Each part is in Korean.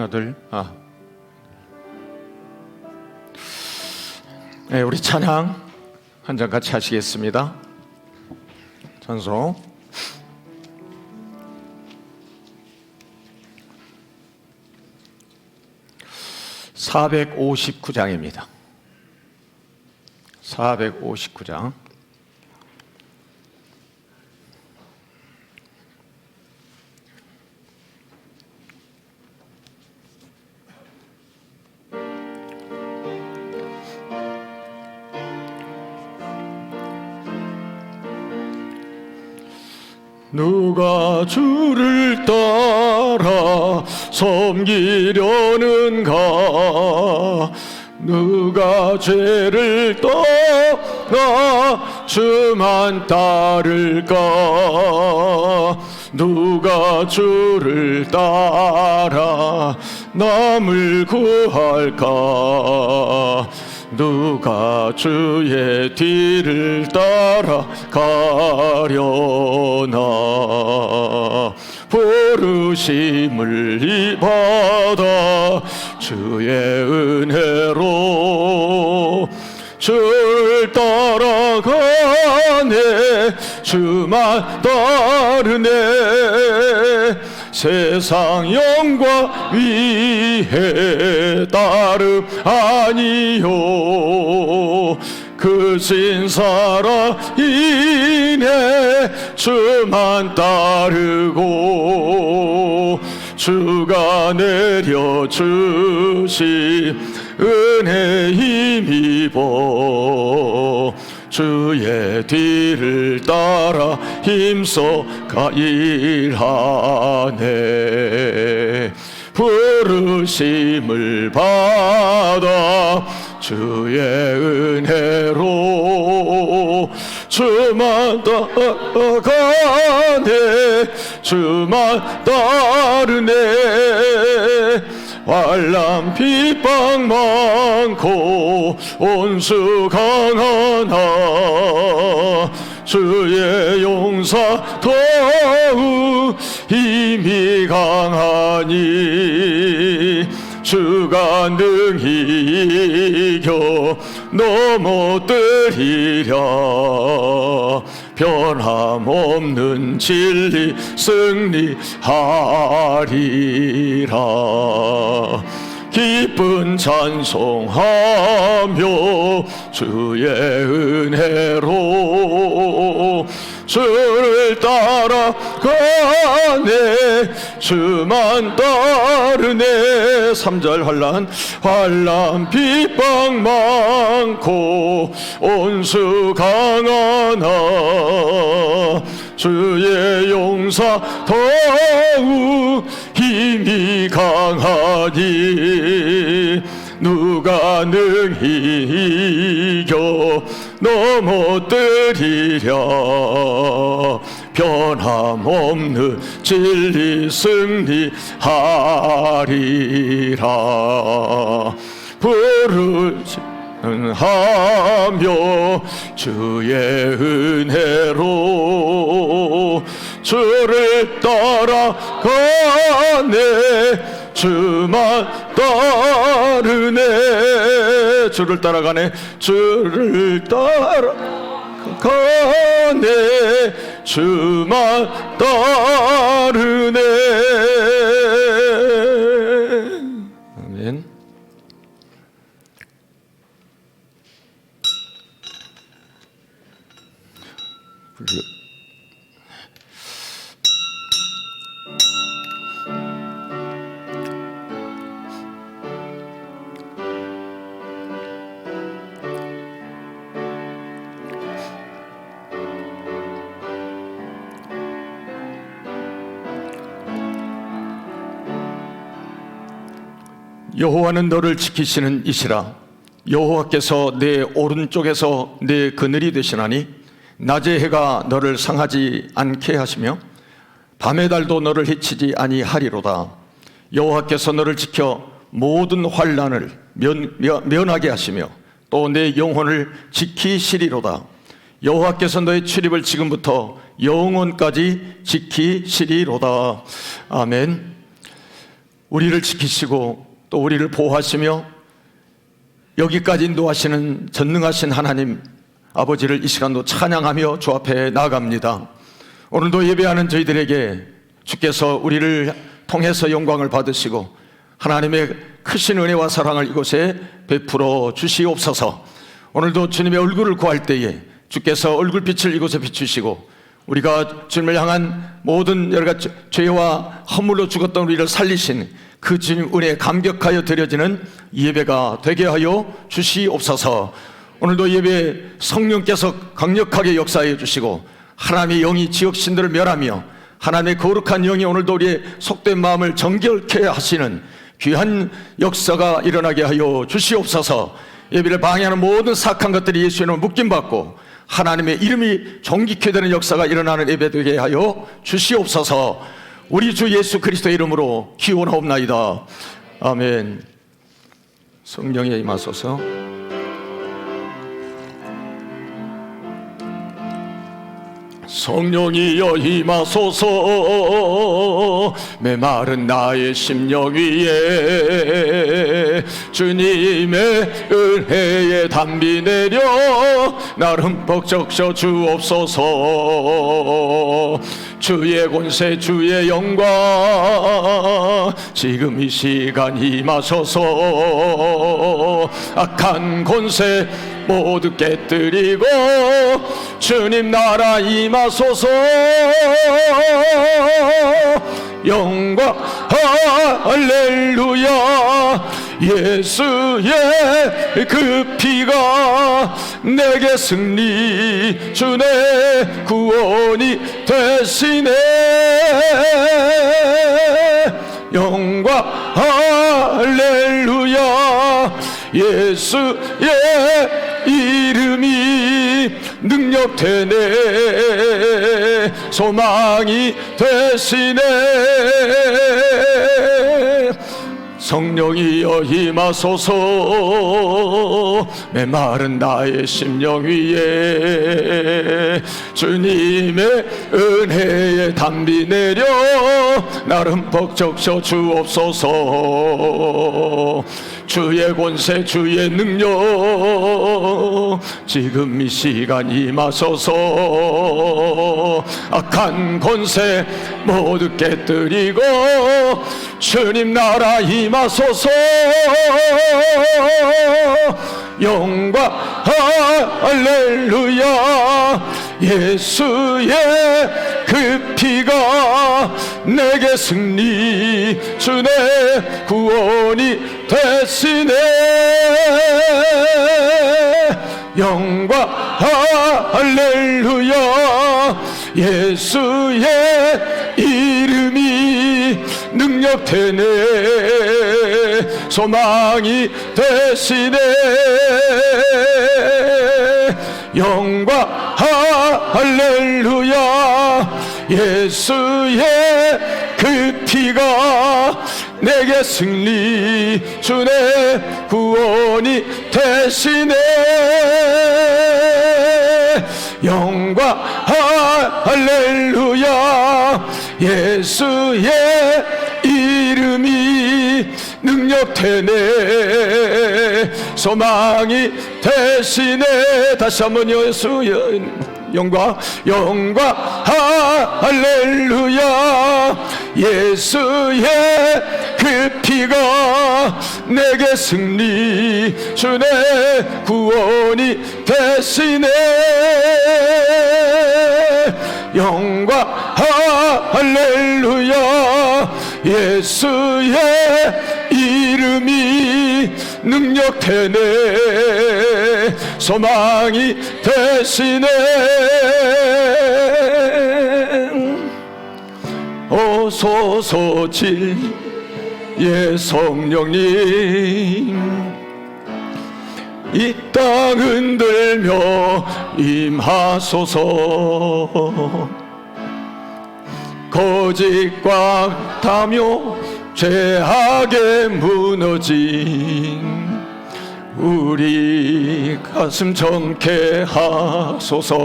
하나 둘. 네, 우리 찬양 한 장 같이 하시겠습니다. 찬송 459장입니다. 459장. 누가 주를 따라 섬기려는가? 누가 죄를 떠나 주만 따를까? 누가 주를 따라 남을 구할까? 누가 주의 뒤를 따라가려나? 부르심을 받아 주의 은혜로 주를 따라가네. 주만 따르네. 세상 영광 위에 따름 아니요. 그 신사라 이내 주만 따르고 주가 내려주신 은혜 힘입어 주의 뒤를 따라 힘써 가일하네. 부르심을 받아 주의 은혜로 주만 따라가네. 주만 따르네. 환난 핍박 많고 온수 강하나 주의 용사 더욱 힘이 강하니 주가 능히 이겨 넘어뜨리랴. 변함없는 진리 승리하리라. 기쁜 찬송하며 주의 은혜로 주를 따라가네. 주만 따르네. 3절 환난 핍박 많고 온수 강하나 주의 용사 더욱 힘이 강하니 누가 능히 이겨 넘어뜨리랴. 변함없는 진리 승리하리라. 하며 주의 은혜로 주를 따라가네. 주만 따르네. 주를 따라가네. 주를 따라가네. 주만 따르네. 아멘. 여호와는 너를 지키시는 이시라. 여호와께서 내 오른쪽에서 내 그늘이 되시나니 낮의 해가 너를 상하지 않게 하시며 밤의 달도 너를 해치지 아니하리로다. 여호와께서 너를 지켜 모든 환난을 면하게 하시며 또 내 영혼을 지키시리로다. 여호와께서 너의 출입을 지금부터 영원까지 지키시리로다. 아멘. 우리를 지키시고 또 우리를 보호하시며 여기까지 인도하시는 전능하신 하나님 아버지를 이 시간도 찬양하며 주 앞에 나아갑니다. 오늘도 예배하는 저희들에게 주께서 우리를 통해서 영광을 받으시고 하나님의 크신 은혜와 사랑을 이곳에 베풀어 주시옵소서. 오늘도 주님의 얼굴을 구할 때에 주께서 얼굴빛을 이곳에 비추시고 우리가 주님을 향한 모든 여러 가지 죄와 허물로 죽었던 우리를 살리신 그 주님 은혜에 감격하여 드려지는 예배가 되게 하여 주시옵소서. 오늘도 예배에 성령께서 강력하게 역사해 주시고 하나님의 영이 지역신들을 멸하며 하나님의 거룩한 영이 오늘도 우리의 속된 마음을 정결케 하시는 귀한 역사가 일어나게 하여 주시옵소서. 예배를 방해하는 모든 사악한 것들이 예수의 이름으로 묶임받고 하나님의 이름이 존귀케 되는 역사가 일어나는 예배 되게 하여 주시옵소서. 우리 주 예수 그리스도의 이름으로 기원하옵나이다. 아멘. 성령에 임하소서. 성령이여 임하소서. 메마른 나의 심령 위에 주님의 은혜의 담비 내려 나를 흠뻑 적셔 주옵소서. 주의 권세 주의 영광 지금 이 시간 임하소서. 악한 권세 모두 깨뜨리고 주님 나라 임하소서. 영광 할렐루야. 예수의 그 피가 내게 승리 주내 구원이 되시네. 영광 할렐루야. 예수의 이름이 능력되네 소망이 되시네. 성령이여 임하소서. 메마른 나의 심령 위에 주님의 은혜의 담비 내려 나를 흠뻑 적셔 주옵소서. 주의 권세 주의 능력 지금 이 시간 임하소서. 악한 권세 모두 깨뜨리고 주님 나라 임하소서. 영광 할렐루야. 예수의 그 피가 내게 승리 주내 구원이 되시네. 영광 할렐루야. 예수의 이름이 능력되네 소망이 되시네. 영광 할렐루야. 예수의 그 피가 내게 승리 주내 구원이 되시네. 영광 할렐루야. 예수의 이름이 능력되네 소망이 되시네. 다시 한번 예수의 영광 할렐루야. 예수의 그 피가 내게 승리 주내 구원이 되시네. 영광 할렐루야. 예수의 이름이 능력되네 소망이 되시네. 오소서 진리의 성령님 이 땅 흔들며 임하소서. 거짓과 다며 죄악에 무너진 우리 가슴 정케 하소서.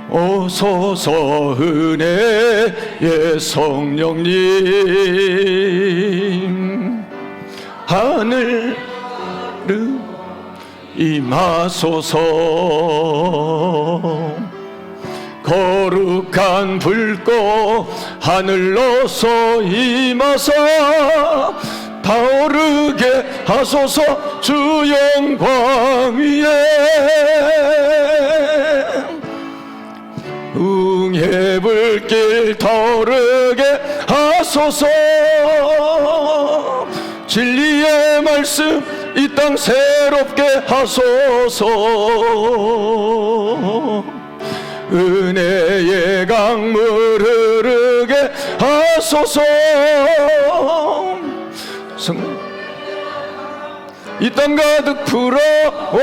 오소서 은혜의 성령님 하늘을 임하소서. 거룩한 불꽃 하늘로서 임하사 타오르게 하소서. 주 영광 위에 응의 불길 타오르게 하소서. 진리의 말씀 이 땅 새롭게 하소서. 은혜의 강물 흐르게 하소서. 이 땅 가득 풀어와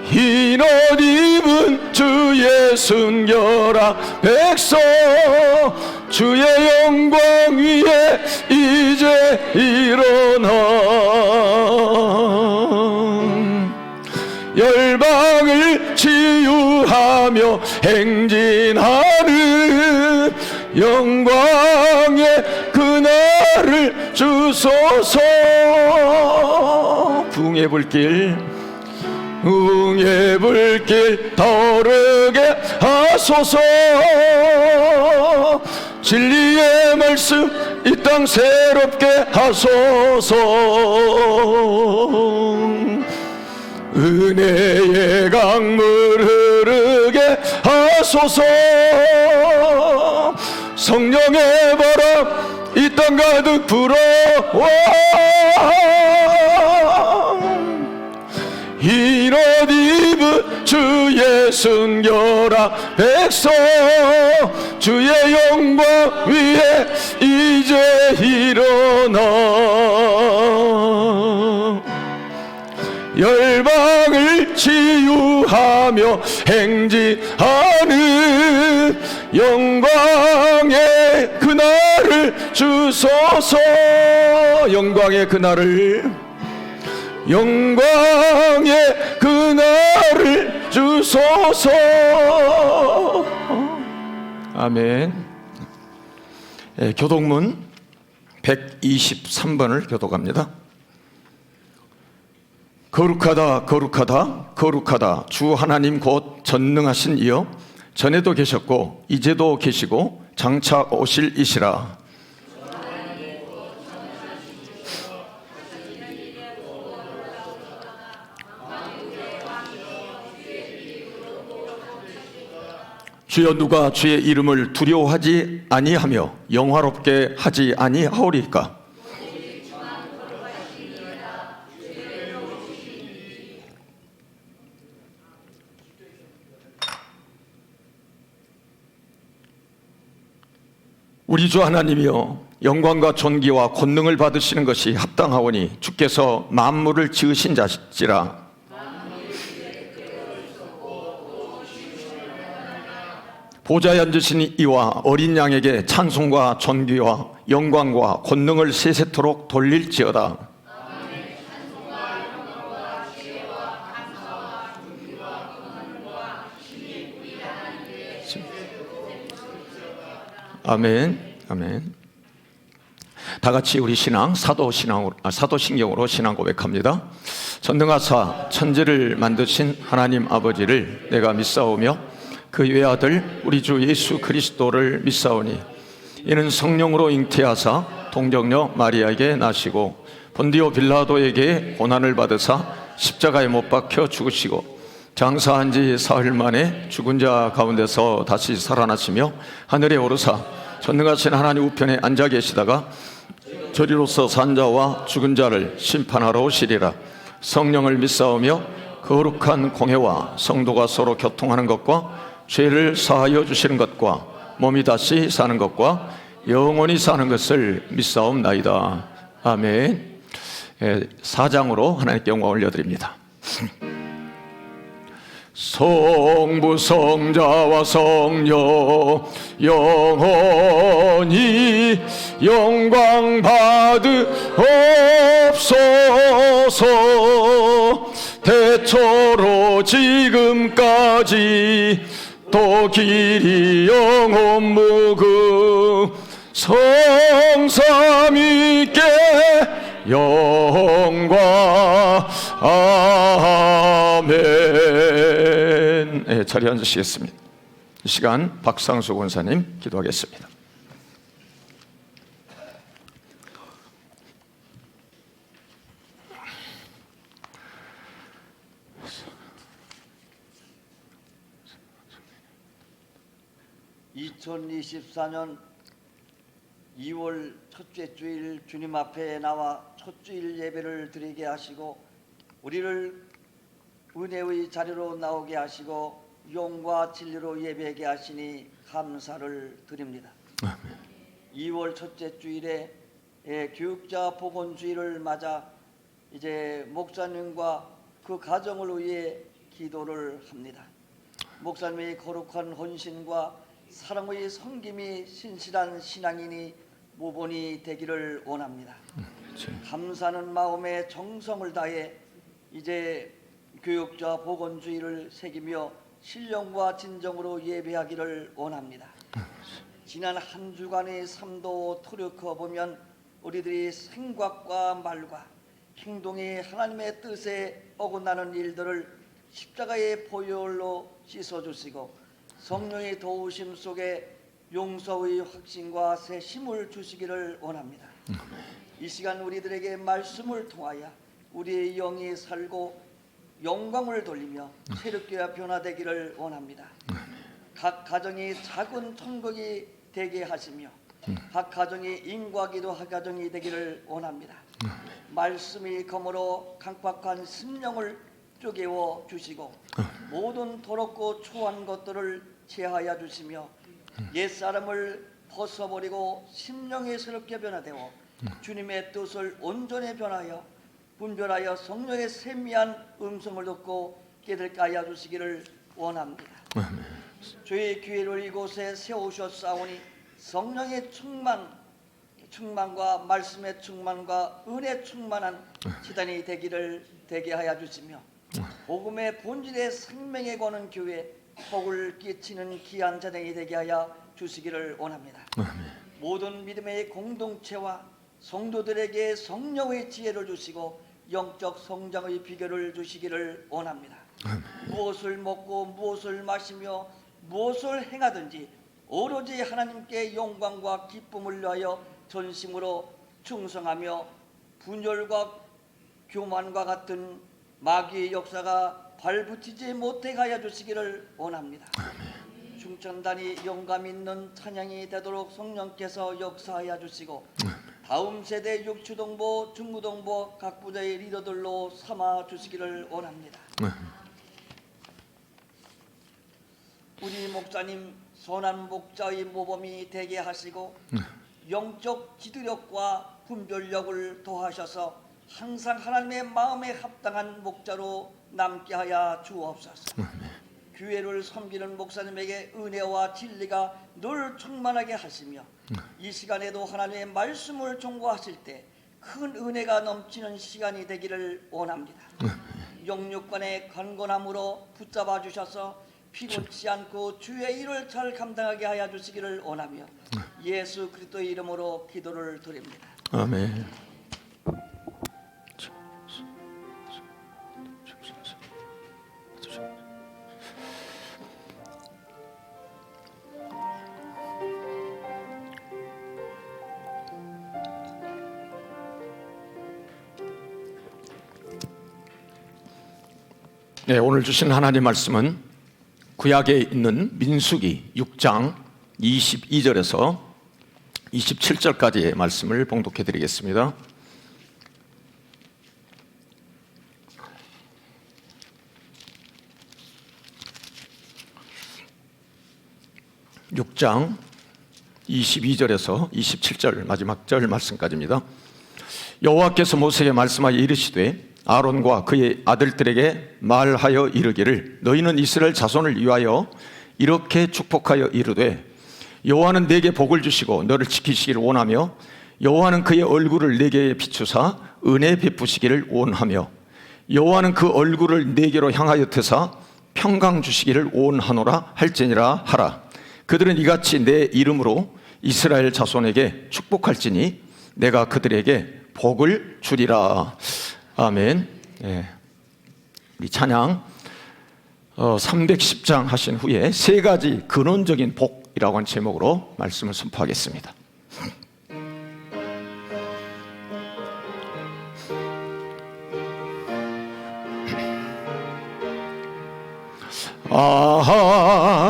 흰 옷 입은 주의 순결한 백성 주의 영광 위에 이제 일어나 열방을 치유하며 행진하는 영광의 그날을 주소서. 붕의 불길 응의 불길 타오르게 하소서. 진리의 말씀 이 땅 새롭게 하소서. 은혜의 강물 흐르게 하소서. 성령의 바람 이 땅 가득 불어와 흰 옷 입은 주의 순결한 백성 주의 영광 위에 이제 일어나 열방을 치유하며 행진하는 영광의 그날을 주소서. 영광의 그날을 영광의 그날을 주소서. 아멘. 교독문 123번을 교독합니다. 거룩하다 거룩하다 거룩하다 주 하나님 곧 전능하신 이여 전에도 계셨고 이제도 계시고 장차 오실 이시라. 주여 누가 주의 이름을 두려워하지 아니하며 영화롭게 하지 아니하오리까. 우리 주 하나님이여 영광과 존귀와 권능을 받으시는 것이 합당하오니 주께서 만물을 지으신 자시라. 보좌에 앉으신 이와 어린 양에게 찬송과 존귀와 영광과 권능을 세세토록 돌릴지어다. 아멘. 아멘. 다 같이 우리 신앙 사도신경으로 신앙 고백합니다. 전능하사 천지를 만드신 하나님 아버지를 내가 믿사오며 그 외아들 우리 주 예수 그리스도를 믿사오니 이는 성령으로 잉태하사 동정녀 마리아에게 나시고 본디오 빌라도에게 고난을 받으사 십자가에 못 박혀 죽으시고 장사한 지 사흘 만에 죽은 자 가운데서 다시 살아나시며 하늘에 오르사 전능하신 하나님 우편에 앉아 계시다가 저리로서 산 자와 죽은 자를 심판하러 오시리라. 성령을 믿사오며 거룩한 공회와 성도가 서로 교통하는 것과 죄를 사하여 주시는 것과 몸이 다시 사는 것과 영원히 사는 것을 믿사옵나이다. 아멘. 4장으로 하나님께 영광 올려드립니다. 성부 성자와 성령 영원히 영광 받으옵소서. 대천하시는 태초로 지금까지 또 길이 영원 무궁 성삼위께 영광. 아멘. 네, 자리에 앉으시겠습니다. 이 시간 박상수 권사님 기도하겠습니다. (2024년 2월 첫째 주일) 주님 앞에 나와 첫 주일 예배를 드리게 하시고 우리를 은혜의 자리로 나오게 하시고 용과 진리로 예배하게 하시니 감사를 드립니다. 2월 첫째 주일에 교육자 복원주일을 맞아 이제 목사님과 그 가정을 위해 기도를 합니다. 목사님의 거룩한 헌신과 사랑의 섬김이 신실한 신앙인이 모본이 되기를 원합니다. 감사하는 마음에 정성을 다해 이제 교육자 복원주의를 새기며 신령과 진정으로 예배하기를 원합니다. 지난 한 주간의 삶도 돌이켜 보면 우리들이 생각과 말과 행동이 하나님의 뜻에 어긋나는 일들을 십자가의 보혈로 씻어주시고 성령의 도우심 속에 용서의 확신과 새 힘을 주시기를 원합니다. 이 시간 우리들에게 말씀을 통하여 우리의 영이 살고 영광을 돌리며 새롭게 변화되기를 원합니다. 각 가정이 작은 천국이 되게 하시며 각 가정이 인과기도 가정이 되기를 원합니다. 말씀이 검으로 강팍한 심령을 쪼개워 주시고 모든 더럽고 초한 것들을 제하여 주시며 옛사람을 벗어버리고 심령이 새롭게 변화되어 주님의 뜻을 온전히 변하여 분별하여 성령의 세미한 음성을 듣고 깨닫게 하여 주시기를 원합니다. 주의 기회를 이곳에 세우셨사오니 성령의 충만과 말씀의 충만과 은혜 충만한 지단이 되게 하여 주시며 복음의 본질의 생명에 거는 교회 복을 끼치는 귀한 자들이 되게 하여 주시기를 원합니다. 모든 믿음의 공동체와 성도들에게 성령의 지혜를 주시고 영적 성장의 비결을 주시기를 원합니다. 무엇을 먹고 무엇을 마시며 무엇을 행하든지 오로지 하나님께 영광과 기쁨을 위하여 전심으로 충성하며 분열과 교만과 같은 마귀의 역사가 발붙이지 못하게 하여 주시기를 원합니다. 중천단이 영감 있는 찬양이 되도록 성령께서 역사하여 주시고 다음 세대 육추동보, 중무동보 각 부자의 리더들로 삼아 주시기를 원합니다. 우리 목사님 선한 목자의 모범이 되게 하시고 영적 지도력과 분별력을 더하셔서 항상 하나님의 마음에 합당한 목자로 남게 하여 주옵소서. 교회를 섬기는 목사님에게 은혜와 진리가 늘 충만하게 하시며 이 시간에도 하나님의 말씀을 전거하실 때 큰 은혜가 넘치는 시간이 되기를 원합니다. 영육간의 강건함으로 붙잡아 주셔서 피곤치 않고 주의 일을 잘 감당하게 하여 주시기를 원하며 예수 그리스도의 이름으로 기도를 드립니다. 아멘. 네, 오늘 주신 하나님 말씀은 구약에 있는 민수기 6장 22절에서 27절까지의 말씀을 봉독해 드리겠습니다. (6장) 22절에서 27절 마지막 절 말씀까지입니다. 여호와께서 모세에게 말씀하여 이르시되 아론과 그의 아들들에게 말하여 이르기를 너희는 이스라엘 자손을 위하여 이렇게 축복하여 이르되 여호와는 내게 복을 주시고 너를 지키시기를 원하며 여호와는 그의 얼굴을 내게 비추사 은혜 베푸시기를 원하며 여호와는 그 얼굴을 내게로 향하여 드사 평강 주시기를 원하노라 할지니라 하라. 그들은 이같이 내 이름으로 이스라엘 자손에게 축복할지니 내가 그들에게 복을 주리라. 아멘. 예. 우리 찬양 310장 하신 후에 세 가지 근원적인 복이라고 하는 제목으로 말씀을 선포하겠습니다.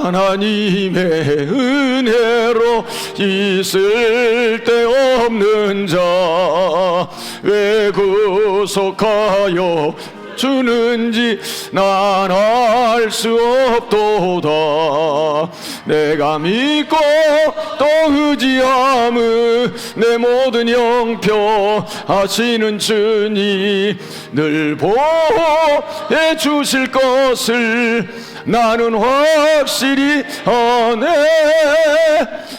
하나님의 은혜로 있을 데 없는 자 왜 구속하여 주는지 난 알 수 없도다. 내가 믿고 또 의지함은 내 모든 영표 하시는 주님 늘 보호해 주실 것을 나는 확실히 아네.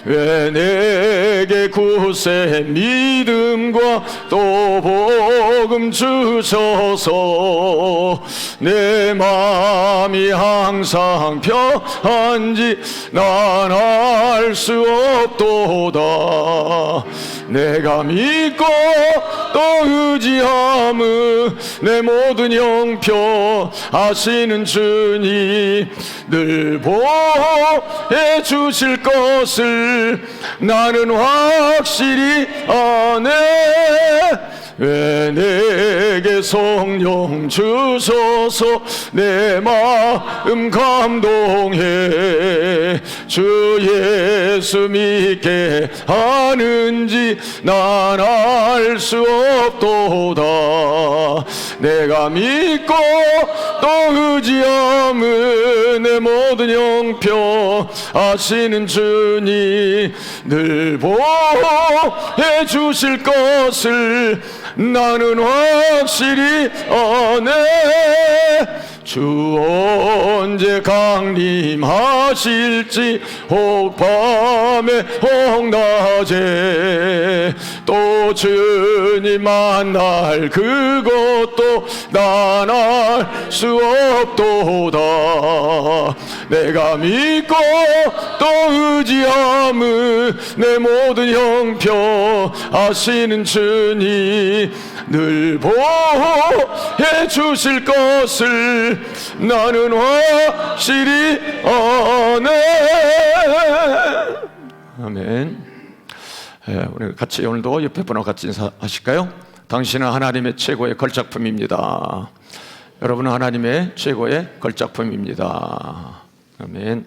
왜 내게 굳세 믿음과 또 복음 주셔서 내 마음이 항상 편한지 난 알 수 없도다. 내가 믿고 또 의지함은 내 모든 영표 하시는 주님 늘 보호해 주실 것을 나는 확실히 아네. 왜 내게 성령 주소서 내 마음 감동해 주 예수 믿게 하는지 난 알 수 없도다. 내가 믿고 또 의지함은 내 모든 영표 하시는 주님 늘 보호해 주실 것을 나는 확실히 아네. 주 언제 강림하실지 혹 밤에 혹 낮에 또 주님 만날 그것도 난 알 수 없도다. 내가 믿고 또 의지함은 내 모든 형표 하시는 주님 늘 보호해 주실 것을 나는 확실히 아네. 아멘. 우리 같이 오늘도 옆에 분하고 같이 인사하실까요? 당신은 하나님의 최고의 걸작품입니다. 여러분은 하나님의 최고의 걸작품입니다. 아멘.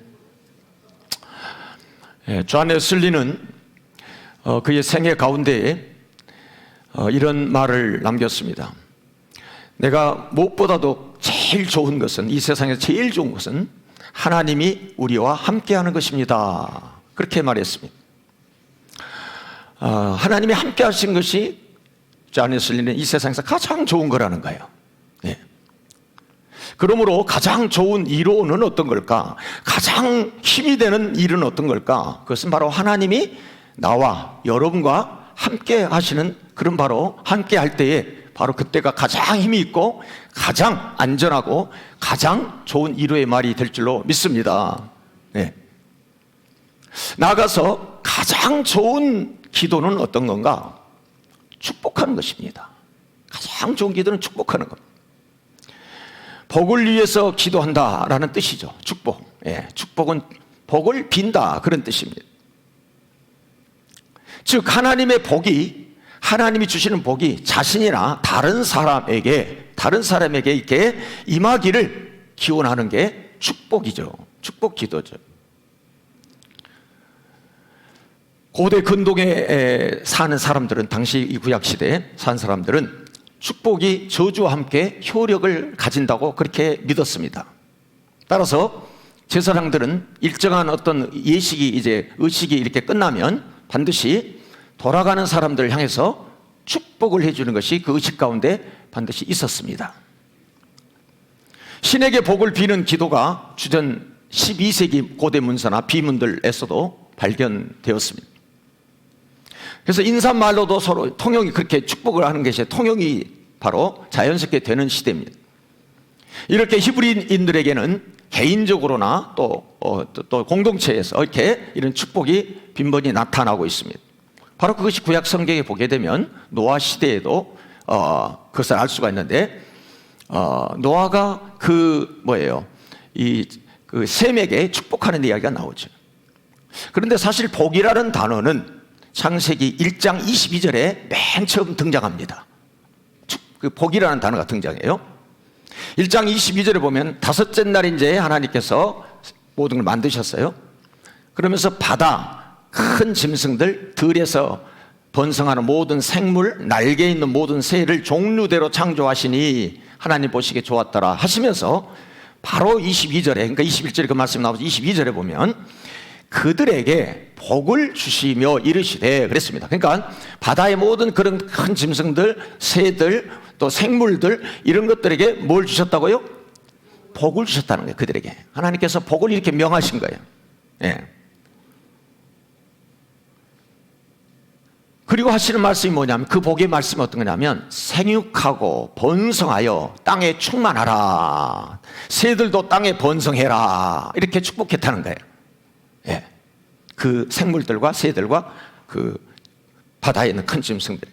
존 웨슬리는 그의 생애 가운데에 이런 말을 남겼습니다. 내가 무엇보다도 제일 좋은 것은, 이 세상에서 제일 좋은 것은 하나님이 우리와 함께하는 것입니다. 그렇게 말했습니다. 하나님이 함께하신 것이 존 웨슬리는 이 세상에서 가장 좋은 거라는 거예요. 네. 그러므로 가장 좋은 이론은 어떤 걸까? 가장 힘이 되는 일은 어떤 걸까? 그것은 바로 하나님이 나와 여러분과 함께 하시는, 그런 바로 함께 할 때에 바로 그때가 가장 힘이 있고 가장 안전하고 가장 좋은 위로의 말이 될 줄로 믿습니다. 네. 나아가서 가장 좋은 기도는 어떤 건가? 축복하는 것입니다. 가장 좋은 기도는 축복하는 겁니다. 복을 위해서 기도한다라는 뜻이죠. 축복. 예, 축복은 복을 빈다, 그런 뜻입니다. 즉 하나님의 복이, 하나님이 주시는 복이 자신이나 다른 사람에게 이렇게 임하기를 기원하는 게 축복이죠. 축복 기도죠. 고대 근동에 사는 사람들은, 당시 이 구약시대에 사는 사람들은 축복이 저주와 함께 효력을 가진다고 그렇게 믿었습니다. 따라서 제사장들은 일정한 어떤 의식이 이렇게 끝나면 반드시 돌아가는 사람들을 향해서 축복을 해주는 것이 그 의식 가운데 반드시 있었습니다. 신에게 복을 비는 기도가 주전 12세기 고대 문서나 비문들에서도 발견되었습니다. 그래서 인사말로도 서로 통용이, 그렇게 축복을 하는 것이 통용이 바로 자연스럽게 되는 시대입니다. 이렇게 히브리인들에게는 개인적으로나 또 공동체에서 이렇게 이런 축복이 빈번히 나타나고 있습니다. 바로 그것이 구약 성경에 보게 되면 노아 시대에도 그것을 알 수가 있는데, 노아가 그 셈에게 축복하는 이야기가 나오죠. 그런데 사실 복이라는 단어는 창세기 1장 22절에 맨 처음 등장합니다. 그 복이라는 단어가 등장해요. 1장 22절에 보면 다섯째 날 이제 하나님께서 모든 걸 만드셨어요. 그러면서 바다, 큰 짐승들, 들에서 번성하는 모든 생물, 날개 있는 모든 새를 종류대로 창조하시니 하나님 보시기에 좋았더라 하시면서 바로 22절에, 그러니까 21절에 그 말씀이 나오죠. 22절에 보면 그들에게 복을 주시며 이르시되 그랬습니다. 그러니까 바다의 모든 그런 큰 짐승들, 새들, 또 생물들 이런 것들에게 뭘 주셨다고요? 복을 주셨다는 거예요. 그들에게 하나님께서 복을 이렇게 명하신 거예요. 예. 그리고 하시는 말씀이 뭐냐면, 그 복의 말씀이 어떤 거냐면 생육하고 번성하여 땅에 충만하라, 새들도 땅에 번성해라, 이렇게 축복했다는 거예요. 예. 그 생물들과 새들과 그 바다에 있는 큰 짐승들.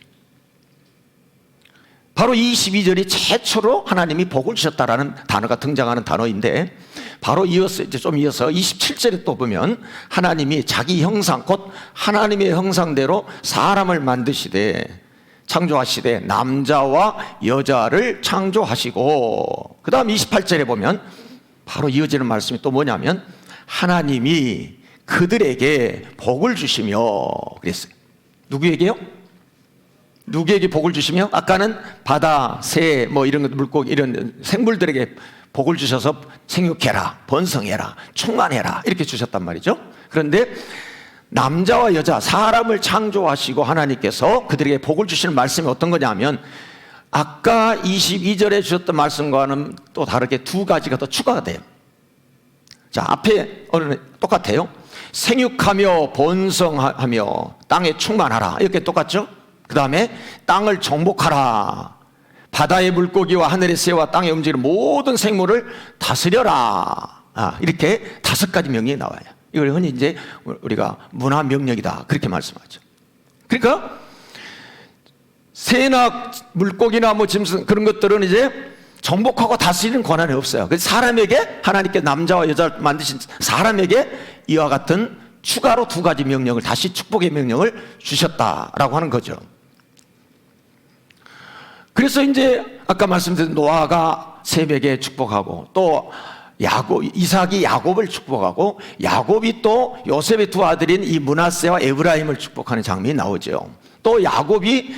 바로 22절이 최초로 하나님이 복을 주셨다라는 단어가 등장하는 단어인데, 바로 이어서 27절에 또 보면 하나님이 자기 형상, 곧 하나님의 형상대로 사람을 만드시되 창조하시되 남자와 여자를 창조하시고, 그 다음 28절에 보면 바로 이어지는 말씀이 또 뭐냐면 하나님이 그들에게 복을 주시며 그랬어요. 누구에게요? 누구에게 복을 주시며? 아까는 바다, 새, 이런 것, 물고기, 이런 생물들에게 복을 주셔서 생육해라, 번성해라, 충만해라 이렇게 주셨단 말이죠. 그런데 남자와 여자, 사람을 창조하시고 하나님께서 그들에게 복을 주시는 말씀이 어떤 거냐면, 아까 22절에 주셨던 말씀과는 또 다르게 두 가지가 더 추가가 돼요. 자, 앞에 똑같아요. 생육하며 번성하며 땅에 충만하라, 이렇게 똑같죠. 그 다음에 땅을 정복하라, 바다의 물고기와 하늘의 새와 땅에 움직이는 모든 생물을 다스려라, 이렇게 5가지 명령이 나와요. 이걸 흔히 이제 우리가 문화 명령이다 그렇게 말씀하죠. 그러니까 새나 물고기나 짐승 그런 것들은 이제 정복하고 다스리는 권한이 없어요. 그래서 사람에게, 하나님께 남자와 여자를 만드신 사람에게 이와 같은 추가로 2가지 명령을, 다시 축복의 명령을 주셨다라고 하는 거죠. 그래서 이제 아까 말씀드린 노아가 셈에게 축복하고, 또 이삭이 야곱을 축복하고, 야곱이 또 요셉의 2 아들인 이 므낫세와 에브라임을 축복하는 장면이 나오죠. 또 야곱이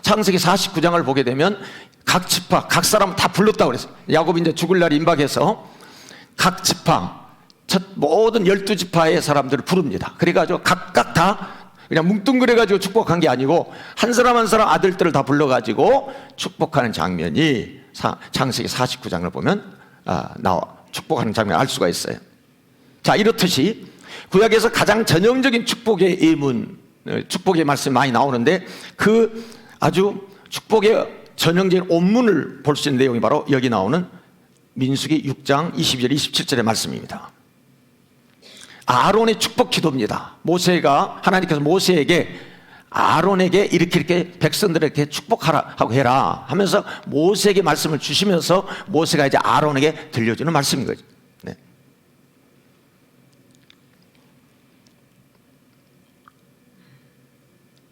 창세기 49장을 보게 되면 각 지파, 각 사람 다 불렀다고 그랬어요. 야곱이 이제 죽을 날이 임박해서 각 지파, 모든 12지파의 사람들을 부릅니다. 그래가지고 각각 다 그냥 뭉뚱그려가지고 축복한 게 아니고 한 사람 한 사람 아들들을 다 불러가지고 축복하는 장면이 창세기 49장을 보면 축복하는 장면을 알 수가 있어요. 자, 이렇듯이 구약에서 가장 전형적인 축복의 예문, 축복의 말씀이 많이 나오는데, 그 아주 축복의 전형적인 온문을 볼 수 있는 내용이 바로 여기 나오는 민수기 6장 22절 27절의 말씀입니다. 아론의 축복 기도입니다. 하나님께서 모세에게, 아론에게 이렇게 백성들에게 축복하라 하고 해라 하면서 모세에게 말씀을 주시면서 모세가 이제 아론에게 들려주는 말씀인 거죠. 네.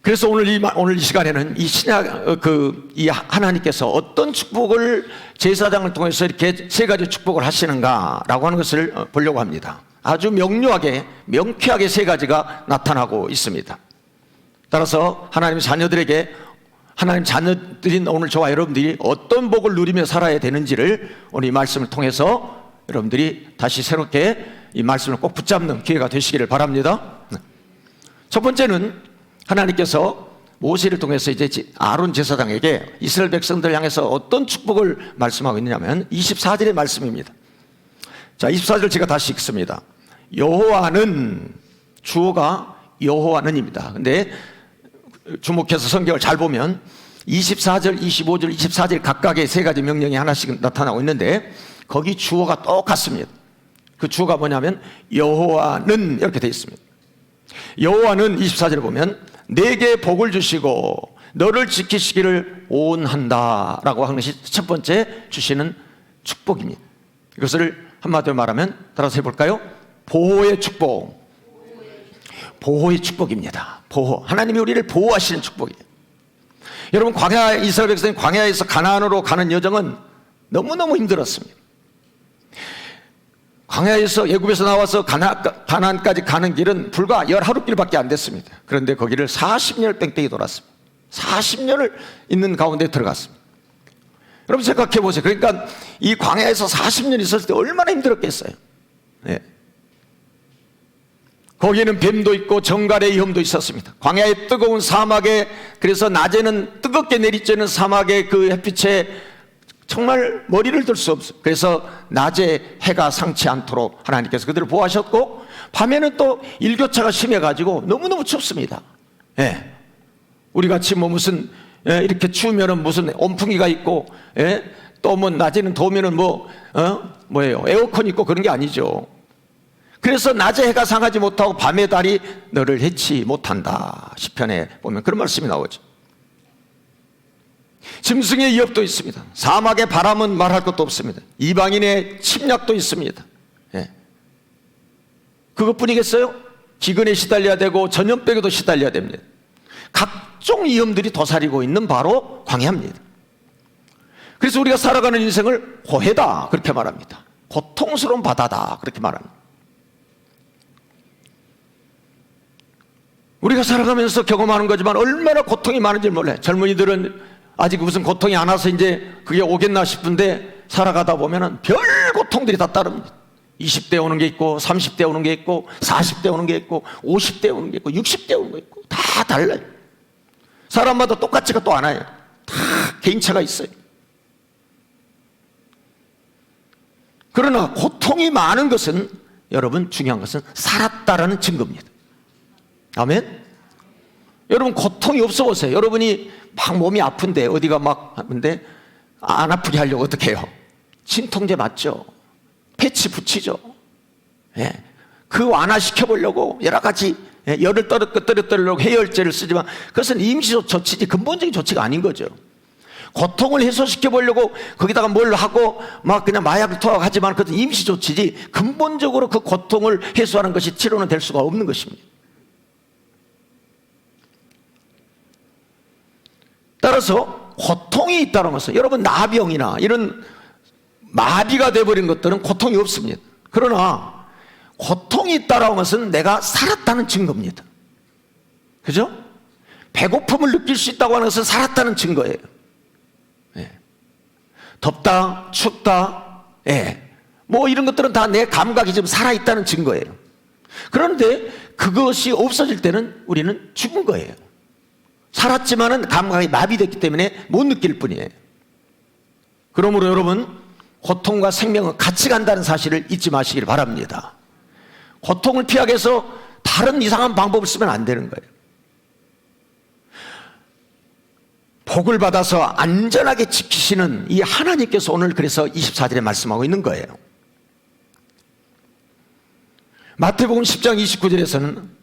그래서 오늘 이 시간에는 이 신약 이 하나님께서 어떤 축복을 제사장을 통해서 이렇게 3가지 축복을 하시는가라고 하는 것을 보려고 합니다. 아주 명료하게, 명쾌하게 3가지가 나타나고 있습니다. 따라서 하나님 자녀들인 오늘 저와 여러분들이 어떤 복을 누리며 살아야 되는지를 오늘 이 말씀을 통해서 여러분들이 다시 새롭게 이 말씀을 꼭 붙잡는 기회가 되시기를 바랍니다. 첫 번째는 하나님께서 모세를 통해서 이제 아론 제사장에게 이스라엘 백성들 향해서 어떤 축복을 말씀하고 있느냐면 24절의 말씀입니다. 자, 24절 제가 다시 읽습니다. 여호와는, 주어가 여호와는입니다. 근데 주목해서 성경을 잘 보면 24절, 25절, 24절 각각의 세 가지 명령이 하나씩 나타나고 있는데 거기 주어가 똑같습니다. 그 주어가 뭐냐면 여호와는 이렇게 되어 있습니다. 여호와는 24절에 보면 내게 복을 주시고 너를 지키시기를 원한다 라고 하는 것이 첫 번째 주시는 축복입니다. 이것을 한마디로 말하면 따라서 해볼까요? 보호의 축복. 보호의 축복입니다. 보호. 하나님이 우리를 보호하시는 축복이에요. 여러분, 이스라엘 백성이 광야에서 가나안으로 가는 여정은 너무너무 힘들었습니다. 광야에서 애굽에서 나와서 가나안까지 가는 길은 불과 11하루길밖에 안 됐습니다. 그런데 거기를 40년을 뺑뺑이 돌았습니다. 40년을 있는 가운데 들어갔습니다. 여러분 생각해 보세요. 그러니까 이 광야에서 40년 있었을 때 얼마나 힘들었겠어요. 네. 거기에는 뱀도 있고 정갈의 위험도 있었습니다. 광야의 뜨거운 사막에, 그래서 낮에는 뜨겁게 내리쬐는 사막의 그 햇빛에 정말 머리를 들 수 없어요. 그래서 낮에 해가 상치 않도록 하나님께서 그들을 보호하셨고, 밤에는 또 일교차가 심해가지고 너무너무 춥습니다. 예. 우리 같이 뭐 무슨 이렇게 추우면은 무슨 온풍기가 있고, 또 뭐 낮에는 더우면은 뭐예요? 에어컨 있고 그런 게 아니죠. 그래서 낮에 해가 상하지 못하고 밤에 달이 너를 해치 못한다. 시편에 보면 그런 말씀이 나오죠. 짐승의 위협도 있습니다. 사막의 바람은 말할 것도 없습니다. 이방인의 침략도 있습니다. 예. 그것뿐이겠어요? 기근에 시달려야 되고 전염병에도 시달려야 됩니다. 각종 위험들이 도사리고 있는 바로 광야입니다. 그래서 우리가 살아가는 인생을 고해다 그렇게 말합니다. 고통스러운 바다다 그렇게 말합니다. 우리가 살아가면서 경험하는 거지만 얼마나 고통이 많은지 몰라요. 젊은이들은 아직 무슨 고통이 안 와서 이제 그게 오겠나 싶은데 살아가다 보면은 별 고통들이 다 따릅니다. 20대 오는 게 있고 30대 오는 게 있고 40대 오는 게 있고 50대 오는 게 있고 60대 오는 게 있고 다 달라요. 사람마다 똑같지가 또 않아요. 다 개인차가 있어요. 그러나 고통이 많은 것은, 여러분 중요한 것은 살았다라는 증거입니다. 아멘? 여러분 고통이 없어 보세요. 여러분이 막 몸이 아픈데 어디가 막 아픈데 안 아프게 하려고 어떻게 해요? 진통제 맞죠? 패치 붙이죠. 예. 그 완화시켜 보려고 여러 가지 열을 떨어뜨리려고 해열제를 쓰지만 그것은 임시 조치지 근본적인 조치가 아닌 거죠. 고통을 해소시켜 보려고 거기다가 뭘 하고 막 그냥 마약을 투하하지만 그것은 임시 조치지 근본적으로 그 고통을 해소하는 것이 치료는 될 수가 없는 것입니다. 따라서 고통이 있다는 것은, 여러분 나병이나 이런 마비가 되어버린 것들은 고통이 없습니다. 그러나 고통이 있다는 것은 내가 살았다는 증거입니다. 그죠? 배고픔을 느낄 수 있다고 하는 것은 살았다는 증거예요. 예. 덥다 춥다 뭐 이런 것들은 다 내 감각이 좀 살아있다는 증거예요. 그런데 그것이 없어질 때는 우리는 죽은 거예요. 살았지만은 감각이 마비됐기 때문에 못 느낄 뿐이에요. 그러므로 여러분 고통과 생명은 같이 간다는 사실을 잊지 마시길 바랍니다. 고통을 피하기 위해서 다른 이상한 방법을 쓰면 안 되는 거예요. 복을 받아서 안전하게 지키시는 이 하나님께서 오늘 그래서 24절에 말씀하고 있는 거예요. 마태복음 10장 29절에서는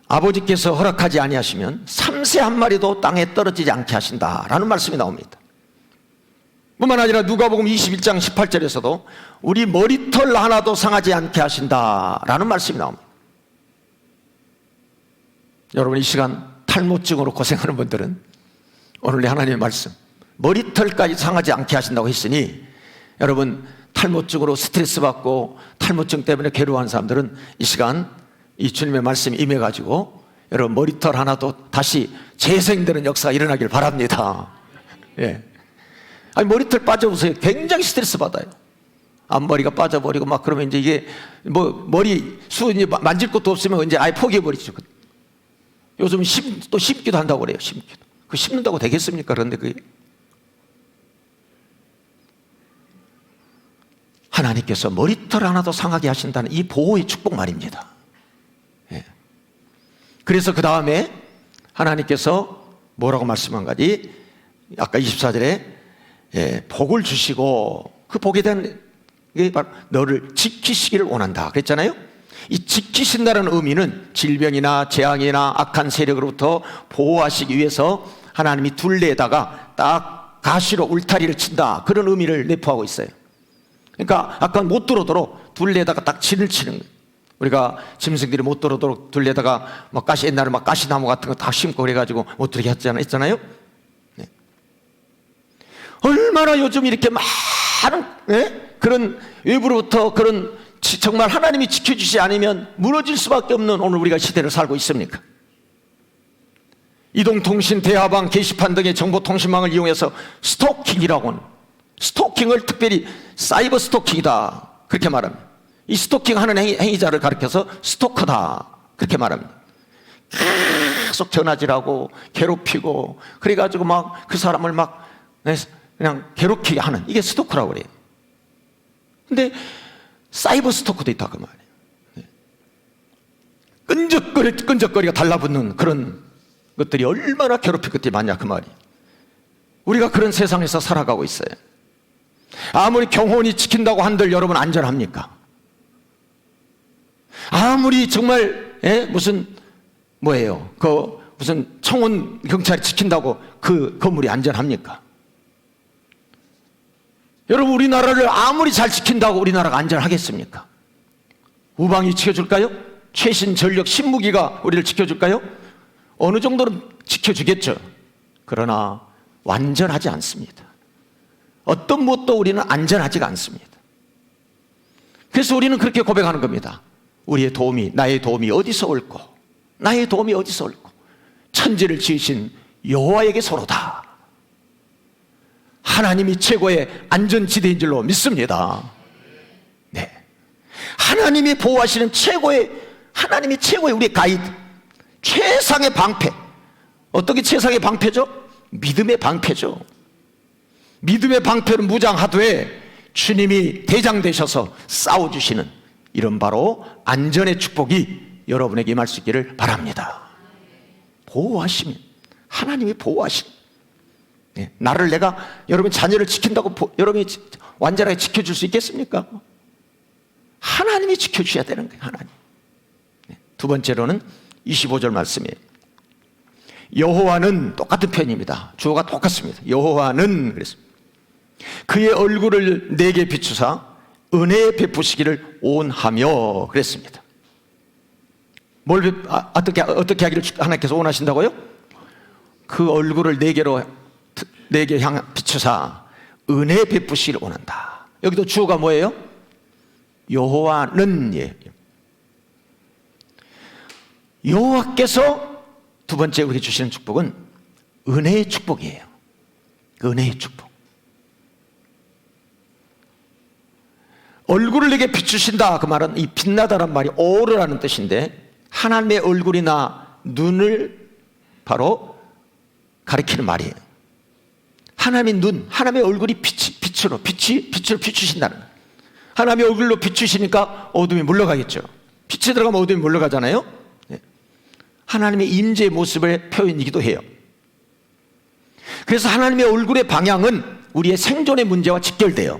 아버지께서 허락하지 아니하시면 삼새 한 마리도 땅에 떨어지지 않게 하신다라는 말씀이 나옵니다. 뿐만 아니라 누가복음 21장 18절에서도 우리 머리털 하나도 상하지 않게 하신다라는 말씀이 나옵니다. 여러분 이 시간 탈모증으로 고생하는 분들은 오늘 하나님의 말씀 머리털까지 상하지 않게 하신다고 했으니, 여러분 탈모증으로 스트레스 받고 탈모증 때문에 괴로워하는 사람들은 이 시간 이 주님의 말씀이 임해가지고 여러분 머리털 하나도 다시 재생되는 역사가 일어나길 바랍니다. 예. 아니 머리털 빠져보세요. 굉장히 스트레스 받아요. 앞머리가 빠져버리고 막 그러면 이제 이게 뭐 머리 수은이 만질 것도 없으면 이제 아예 포기해버리죠. 요즘 또 심기도 한다고 그래요. 심기도. 그 심는다고 되겠습니까? 그런데 그게 하나님께서 머리털 하나도 상하게 하신다는 이 보호의 축복 말입니다. 예. 그래서 그 다음에 하나님께서 뭐라고 말씀한 가지? 아까 24절에 복을 주시고 그 복에 대한 게 바로 너를 지키시기를 원한다 그랬잖아요. 이 지키신다는 의미는 질병이나 재앙이나 악한 세력으로부터 보호하시기 위해서 하나님이 둘레에다가 딱 가시로 울타리를 친다, 그런 의미를 내포하고 있어요. 그러니까 아까 못 들어오도록 둘레에다가 딱 진을 치는 거예요. 우리가 짐승들이 못 들어오도록 둘레에다가 막 옛날에 막 가시나무 같은 거 다 심고 그래가지고 못 들게 했잖아요. 네. 얼마나 요즘 이렇게 많은 그런 외부로부터 그런 정말 하나님이 지켜주시지 않으면 무너질 수밖에 없는 오늘 우리가 시대를 살고 있습니까? 이동통신, 대화방, 게시판 등의 정보통신망을 이용해서 스토킹이라고는, 스토킹을 특별히 사이버 스토킹이다 그렇게 말합니다. 이 스토킹하는 행위자를 가리켜서 스토커다 그렇게 말합니다. 계속 전화질하고 괴롭히고 그래가지고 막 그 사람을 막 그냥 괴롭히게 하는, 이게 스토커라고 그래요. 근데 사이버 스토커도 있다 그 말이에요. 끈적거리가 달라붙는 그런 것들이 얼마나 괴롭힐 것들이 많냐 그 말이에요. 우리가 그런 세상에서 살아가고 있어요. 아무리 경호원이 지킨다고 한들 여러분 안전합니까? 아무리 정말 무슨 뭐예요? 그 무슨 청원 경찰이 지킨다고 그 건물이 안전합니까? 여러분, 우리나라를 아무리 잘 지킨다고 우리나라가 안전하겠습니까? 우방이 지켜줄까요? 최신 전력 신무기가 우리를 지켜줄까요? 어느 정도는 지켜주겠죠. 그러나 완전하지 않습니다. 어떤 무엇도 우리는 안전하지가 않습니다. 그래서 우리는 그렇게 고백하는 겁니다. 우리의 도움이, 나의 도움이 어디서 올꼬? 나의 도움이 어디서 올꼬? 천지를 지으신 여호와에게서로다. 하나님이 최고의 안전지대인 줄로 믿습니다. 네. 하나님이 보호하시는 하나님이 최고의 우리의 가이드, 최상의 방패. 어떻게 최상의 방패죠? 믿음의 방패죠. 믿음의 방패로 무장하되 주님이 대장 되셔서 싸워주시는 이런 바로 안전의 축복이 여러분에게 임할 수 있기를 바랍니다. 보호하시면, 하나님이 보호하시면, 나를 내가 여러분 자녀를 지킨다고 여러분이 완전하게 지켜줄 수 있겠습니까? 하나님이 지켜주셔야 되는 거예요. 하나님. 두 번째로는 25절 말씀이에요. 여호와는 똑같은 표현입니다. 주어가 똑같습니다. 여호와는 그랬습니다. 그의 얼굴을 내게 비추사 은혜 베푸시기를 원하며 그랬습니다. 어떻게 하기를 하나님께서 원하신다고요? 그 얼굴을 내게 향 비추사 은혜 베푸시기를 원한다. 여기도 주어가 뭐예요? 여호와는. 여호와께서 두 번째 우리 주시는 축복은 은혜의 축복이에요. 은혜의 축복. 얼굴을 내게 비추신다 그 말은, 이 빛나다란 말이 오르라는 뜻인데, 하나님의 얼굴이나 눈을 바로 가리키는 말이에요. 하나님의 눈, 하나님의 얼굴이 빛으로 비추신다는 거예요. 하나님의 얼굴로 비추시니까 어둠이 물러가겠죠. 빛이 들어가면 어둠이 물러가잖아요. 하나님의 임재의 모습의 표현이기도 해요. 그래서 하나님의 얼굴의 방향은 우리의 생존의 문제와 직결돼요.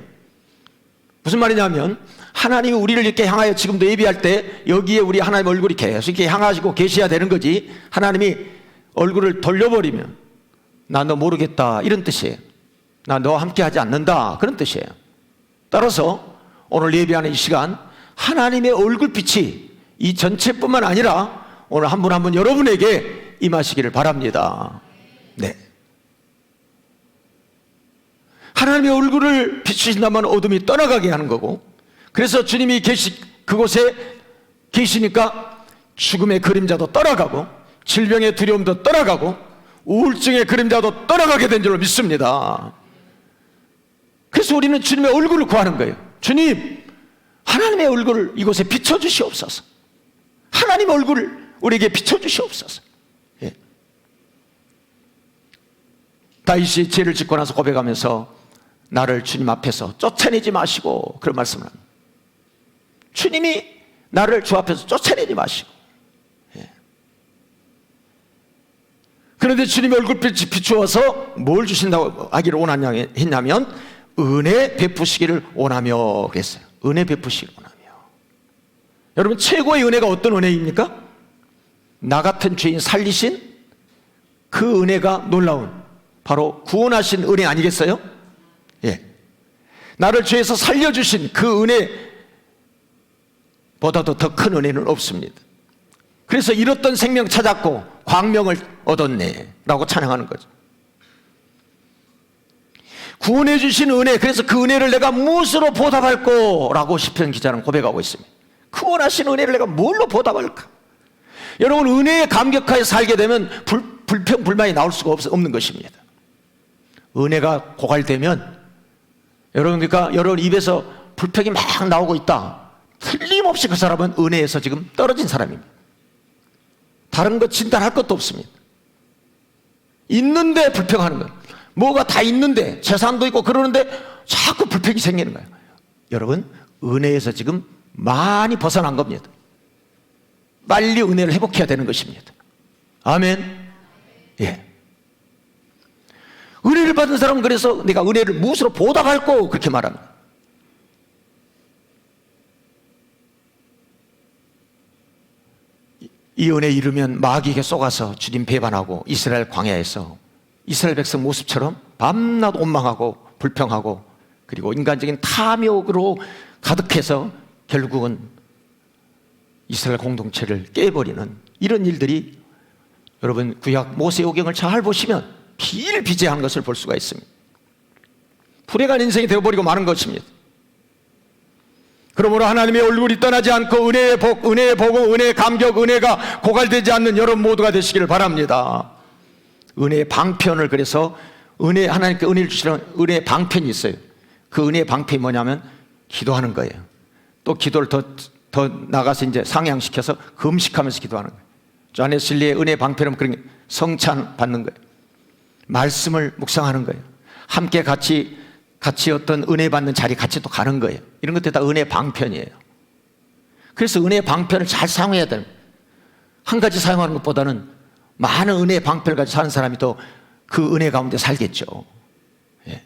무슨 말이냐면, 하나님이 우리를 이렇게 향하여 지금도 예비할 때 여기에 우리 하나님의 얼굴이 계속 이렇게 향하시고 계셔야 되는 거지, 하나님이 얼굴을 돌려버리면 나 너 모르겠다 이런 뜻이에요. 나 너와 함께 하지 않는다 그런 뜻이에요. 따라서 오늘 예배하는 이 시간, 하나님의 얼굴빛이 이 전체뿐만 아니라 오늘 한 분 한 분 여러분에게 임하시기를 바랍니다. 네. 하나님의 얼굴을 비추신다면 어둠이 떠나가게 하는 거고, 그래서 주님이 그곳에 계시니까 죽음의 그림자도 떠나가고, 질병의 두려움도 떠나가고, 우울증의 그림자도 떠나가게 된 줄로 믿습니다. 그래서 우리는 주님의 얼굴을 구하는 거예요. 주님, 하나님의 얼굴을 이곳에 비춰주시옵소서. 하나님의 얼굴을 우리에게 비춰주시옵소서. 다윗이 죄를 짓고 나서 고백하면서 나를 주님 앞에서 쫓아내지 마시고 그런 말씀을 합니다. 주님이 나를 주 앞에서 쫓아내지 마시고. 그런데 주님의 얼굴빛이 비추어서 뭘 주신다고 하기를 했냐면 은혜 베푸시기를 원하며 그랬어요. 은혜 베푸시기를 원하며. 여러분, 최고의 은혜가 어떤 은혜입니까? 나 같은 죄인 살리신 그 은혜가 놀라운 바로 구원하신 은혜 아니겠어요? 예. 나를 죄에서 살려주신 그 은혜보다도 더 큰 은혜는 없습니다. 그래서 잃었던 생명 찾았고 광명을 얻었네 라고 찬양하는 거죠. 구원해 주신 은혜, 그래서 그 은혜를 내가 무엇으로 보답할꼬 라고 시편 기자는 고백하고 있습니다. 구원하신 은혜를 내가 뭘로 보답할까? 여러분, 은혜에 감격하여 살게 되면 불평 불만이 나올 수가 없는 것입니다. 은혜가 고갈되면 여러분, 그러니까 여러분 입에서 불평이 막 나오고 있다, 틀림없이 그 사람은 은혜에서 지금 떨어진 사람입니다. 다른 것 진단할 것도 없습니다. 있는데 불평하는 거예요. 뭐가 다 있는데, 재산도 있고 그러는데 자꾸 불평이 생기는 거예요. 여러분, 은혜에서 지금 많이 벗어난 겁니다. 빨리 은혜를 회복해야 되는 것입니다. 아멘. 예. 은혜를 받은 사람은 그래서 내가 은혜를 무엇으로 보답할꼬 그렇게 말합니다. 이 은혜 이루면 마귀에게 쏘가서 주님 배반하고 이스라엘 광야에서 이스라엘 백성 모습처럼 밤낮 원망하고 불평하고 그리고 인간적인 탐욕으로 가득해서 결국은 이스라엘 공동체를 깨버리는 이런 일들이 여러분 구약 모세오경을 잘 보시면 비일비재한 것을 볼 수가 있습니다. 불행한 인생이 되어버리고 마는 것입니다. 그러므로 하나님의 얼굴이 떠나지 않고 은혜의 복, 은혜의 복음, 은혜의 감격, 은혜가 고갈되지 않는 여러분 모두가 되시기를 바랍니다. 은혜의 방편을, 그래서 하나님께 은혜를 주시는 은혜의 방편이 있어요. 그 은혜의 방편이 뭐냐면 기도하는 거예요. 또 기도를 더 나가서 이제 상향시켜서 금식하면서 기도하는 거예요. 조한의 진리의 은혜의 방편은 그런 성찬 받는 거예요. 말씀을 묵상하는 거예요. 함께 같이 어떤 은혜 받는 자리 같이 또 가는 거예요. 이런 것들이 다 은혜의 방편이에요. 그래서 은혜의 방편을 잘 사용해야 돼요. 한 가지 사용하는 것보다는 많은 은혜의 방편을 가지고 사는 사람이 또 그 은혜 가운데 살겠죠. 예.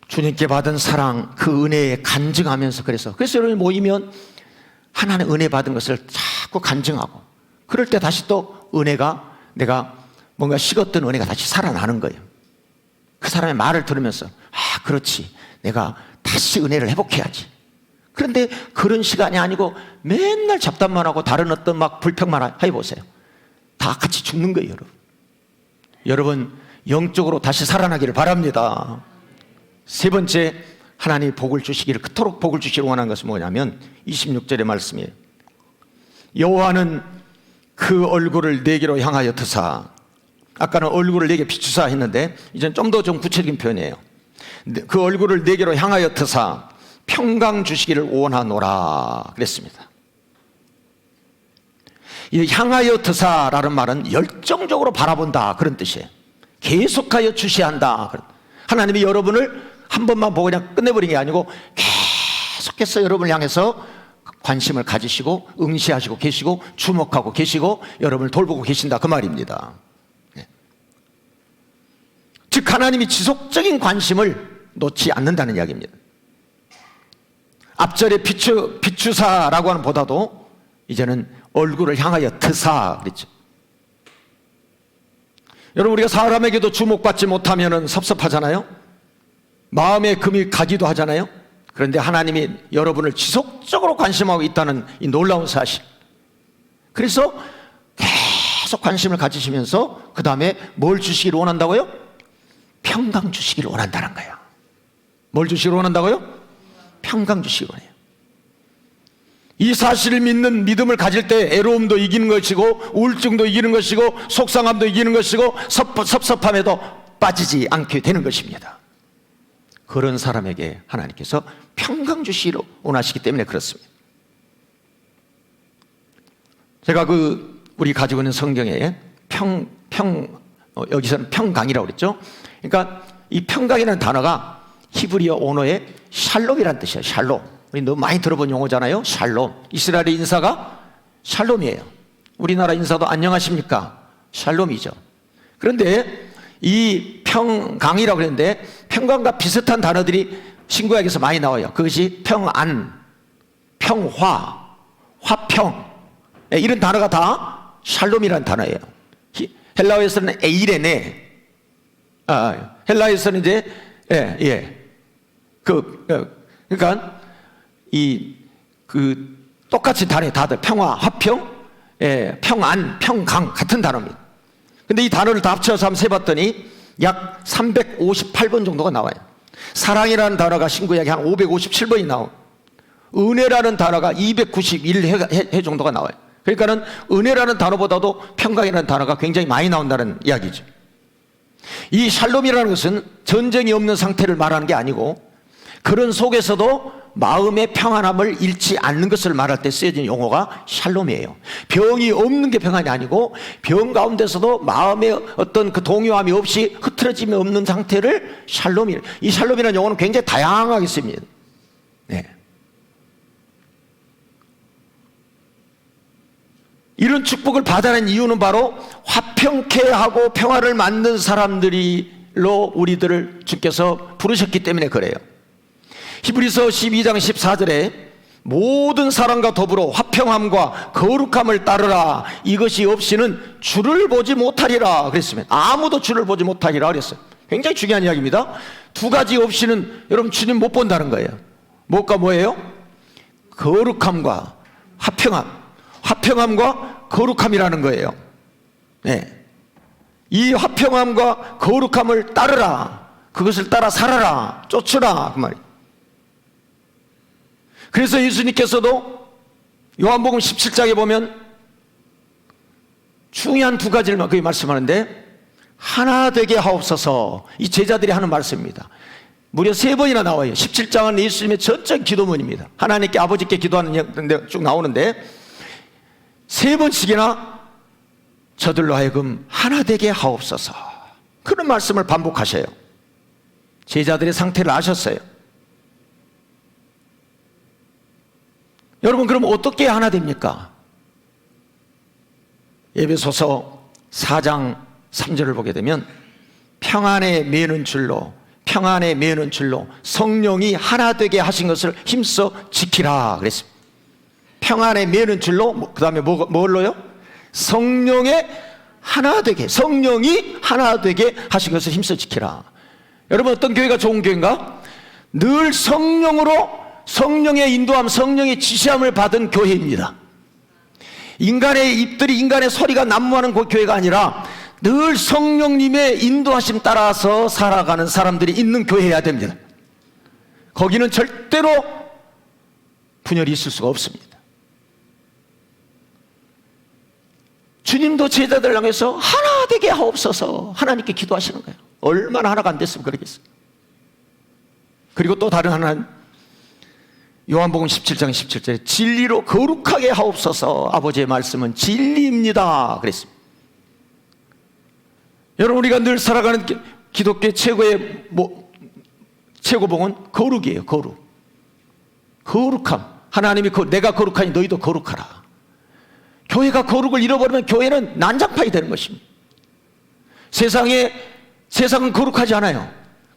주님께 받은 사랑, 그 은혜에 간증하면서 그래서 여러분이 모이면 하나님의 은혜 받은 것을 자꾸 간증하고, 그럴 때 다시 또 은혜가, 내가 뭔가 식었던 은혜가 다시 살아나는 거예요. 그 사람의 말을 들으면서 그렇지, 내가 다시 은혜를 회복해야지. 그런데 그런 시간이 아니고 맨날 잡담만 하고 다른 어떤 막 불평만 해보세요. 다 같이 죽는 거예요. 여러분 영적으로 다시 살아나기를 바랍니다. 세 번째, 하나님이 복을 주시기를, 그토록 복을 주시기를 원하는 것은 뭐냐면 26절의 말씀이에요. 여호와는 그 얼굴을 내게로 향하여 드사, 아까는 얼굴을 내게 비추사 했는데 이제는 좀 더 구체적인 표현이에요. 그 얼굴을 내게로 향하여 드사 평강 주시기를 원하노라 그랬습니다. 이 향하여 드사라는 말은 열정적으로 바라본다 그런 뜻이에요. 계속하여 주시한다. 하나님이 여러분을 한 번만 보고 그냥 끝내버린 게 아니고 계속해서 여러분을 향해서 관심을 가지시고 응시하시고 계시고 주목하고 계시고 여러분을 돌보고 계신다 그 말입니다. 즉 하나님이 지속적인 관심을 놓지 않는다는 이야기입니다. 앞절에 비추사라고 하는 보다도 이제는 얼굴을 향하여 드사 그랬죠. 여러분, 우리가 사람에게도 주목받지 못하면 섭섭하잖아요. 마음에 금이 가기도 하잖아요. 그런데 하나님이 여러분을 지속적으로 관심하고 있다는 이 놀라운 사실, 그래서 계속 관심을 가지시면서 그 다음에 뭘 주시기를 원한다고요? 평강 주시기를 원한다는 거예요. 뭘 주시기를 원한다고요? 평강 주시기를 원해요. 이 사실을 믿는 믿음을 가질 때 애로움도 이기는 것이고 우울증도 이기는 것이고 속상함도 이기는 것이고 섭섭함에도 빠지지 않게 되는 것입니다. 그런 사람에게 하나님께서 평강 주시기를 원하시기 때문에 그렇습니다. 제가 우리 가지고 있는 성경에 여기서는 평강이라고 그랬죠. 그러니까 이 평강이라는 단어가 히브리어 언어의 샬롬이라는 뜻이에요. 샬롬. 우리 너무 많이 들어본 용어잖아요. 샬롬. 이스라엘의 인사가 샬롬이에요. 우리나라 인사도 안녕하십니까? 샬롬이죠. 그런데 이 평강이라고 그랬는데 평강과 비슷한 단어들이 신구약에서 많이 나와요. 그것이 평안, 평화, 화평, 이런 단어가 다 샬롬이라는 단어예요. 헬라어에서는 에이레네, 헬라어에서는 이제 그러니까 똑같이 단어에 다들 평화, 화평, 평안, 평강 같은 단어입니다. 근데 이 단어를 다 합쳐서 한번 세봤더니 약 358번 정도가 나와요. 사랑이라는 단어가 신구약에 한 557번이 나오고, 은혜라는 단어가 291회 정도가 나와요. 그러니까는 은혜라는 단어보다도 평강이라는 단어가 굉장히 많이 나온다는 이야기죠. 이 샬롬이라는 것은 전쟁이 없는 상태를 말하는 게 아니고, 그런 속에서도 마음의 평안함을 잃지 않는 것을 말할 때 쓰여진 용어가 샬롬이에요. 병이 없는 게 평안이 아니고, 병 가운데서도 마음의 어떤 그 동요함이 없이 흐트러짐이 없는 상태를 샬롬이에요. 이 샬롬이라는 용어는 굉장히 다양하게 씁니다. 네. 이런 축복을 받아낸 이유는 바로 화평케 하고 평화를 만든 사람들로 우리들을 주께서 부르셨기 때문에 그래요. 히브리서 12장 14절에 모든 사람과 더불어 화평함과 거룩함을 따르라, 이것이 없이는 주를 보지 못하리라 그랬으면, 아무도 주를 보지 못하리라 그랬어요. 굉장히 중요한 이야기입니다. 두 가지 없이는 여러분 주님 못 본다는 거예요. 뭐가 뭐예요? 거룩함과 화평함, 화평함과 거룩함이라는 거예요. 네. 이 화평함과 거룩함을 따르라, 그것을 따라 살아라, 쫓으라 그 말이에요. 그래서 예수님께서도 요한복음 17장에 보면 중요한 두 가지를 거기 말씀하는데, 하나 되게 하옵소서, 이 제자들이 하는 말씀입니다. 무려 3번이나 나와요. 17장은 예수님의 전적 기도문입니다. 하나님께, 아버지께 기도하는 데 쭉 나오는데 3번씩이나 저들로 하여금 하나 되게 하옵소서, 그런 말씀을 반복하셔요. 제자들의 상태를 아셨어요. 여러분, 그럼 어떻게 하나 됩니까? 에베소서 4장 3절을 보게 되면 평안에 매는 줄로, 평안에 매는 줄로 성령이 하나 되게 하신 것을 힘써 지키라 그랬습니다. 평안에 매는 줄로, 그 다음에 뭘로요? 성령의 하나 되게, 성령이 하나 되게 하신 것을 힘써 지키라. 여러분, 어떤 교회가 좋은 교회인가? 늘 성령으로, 성령의 인도함, 성령의 지시함을 받은 교회입니다. 인간의 입들이, 인간의 소리가 난무하는 그 교회가 아니라 늘 성령님의 인도하심 따라서 살아가는 사람들이 있는 교회여야 됩니다. 거기는 절대로 분열이 있을 수가 없습니다. 주님도 제자들 향해서 하나 되게 하옵소서 하나님께 기도하시는 거예요. 얼마나 하나가 안 됐으면 그러겠어요. 그리고 또 다른 하나는 요한복음 17장 17절에 진리로 거룩하게 하옵소서, 아버지의 말씀은 진리입니다 그랬습니다. 여러분, 우리가 늘 살아가는 기독교의 최고의 최고봉은 거룩이에요. 거룩함. 하나님이 내가 거룩하니 너희도 거룩하라. 교회가 거룩을 잃어버리면 교회는 난장판이 되는 것입니다. 세상은 거룩하지 않아요.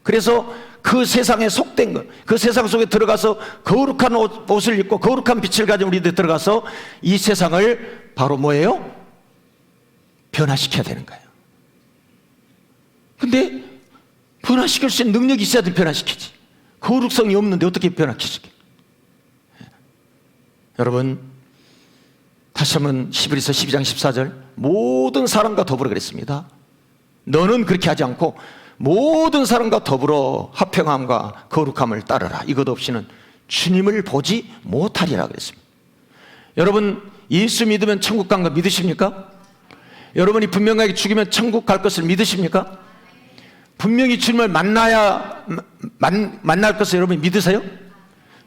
그래서 그 세상에 속된 것, 그 세상 속에 들어가서 거룩한 옷을 입고 거룩한 빛을 가진 우리들 들어가서 이 세상을 바로 뭐예요? 변화시켜야 되는 거예요. 근데 변화시킬 수 있는 능력이 있어야 돼. 변화시키지. 거룩성이 없는데 어떻게 변화시켜? 여러분, 다시 한번 히브리서 12장 14절, 모든 사람과 더불어 그랬습니다. 너는 그렇게 하지 않고 모든 사람과 더불어 화평함과 거룩함을 따르라. 이것 없이는 주님을 보지 못하리라 그랬습니다. 여러분, 예수 믿으면 천국 간 거 믿으십니까? 여러분이 분명하게 죽으면 천국 갈 것을 믿으십니까? 분명히 주님을 만날 것을 여러분이 믿으세요?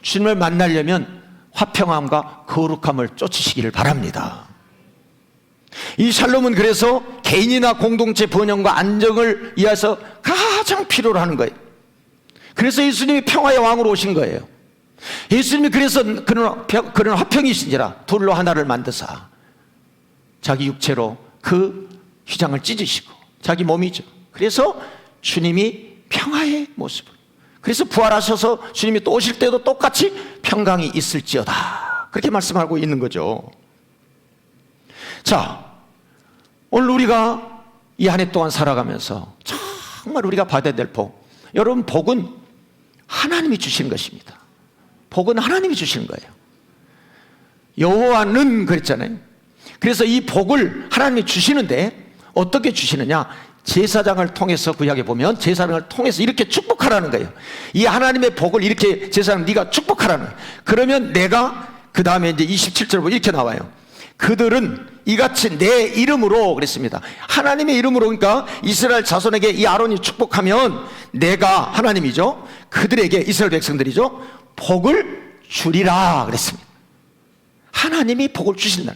주님을 만나려면 화평함과 거룩함을 쫓으시기를 바랍니다. 이 샬롬은 그래서 개인이나 공동체 번영과 안정을 위해서 가장 필요로 하는 거예요. 그래서 예수님이 평화의 왕으로 오신 거예요. 예수님이 그래서 그런 화평이신지라 둘로 하나를 만드사 자기 육체로 그 휘장을 찢으시고 자기 몸이죠. 그래서 주님이 평화의 모습을, 그래서 부활하셔서 주님이 또 오실 때도 똑같이 평강이 있을지어다, 그렇게 말씀하고 있는 거죠. 자, 오늘 우리가 이 한 해 동안 살아가면서 정말 우리가 받아야 될 복, 여러분, 복은 하나님이 주시는 것입니다. 복은 하나님이 주시는 거예요. 여호와는 그랬잖아요. 그래서 이 복을 하나님이 주시는데 어떻게 주시느냐? 제사장을 통해서 구약에 보면 제사장을 통해서 이렇게 축복하라는 거예요. 이 하나님의 복을 이렇게 제사장 네가 축복하라는 거예요. 그러면 내가 그 다음에 이제 27절 보면 이렇게 나와요. 그들은 이같이 내 이름으로, 그랬습니다. 하나님의 이름으로, 그러니까 이스라엘 자손에게 이 아론이 축복하면 내가, 하나님이죠, 그들에게, 이스라엘 백성들이죠, 복을 주리라 그랬습니다. 하나님이 복을 주신다.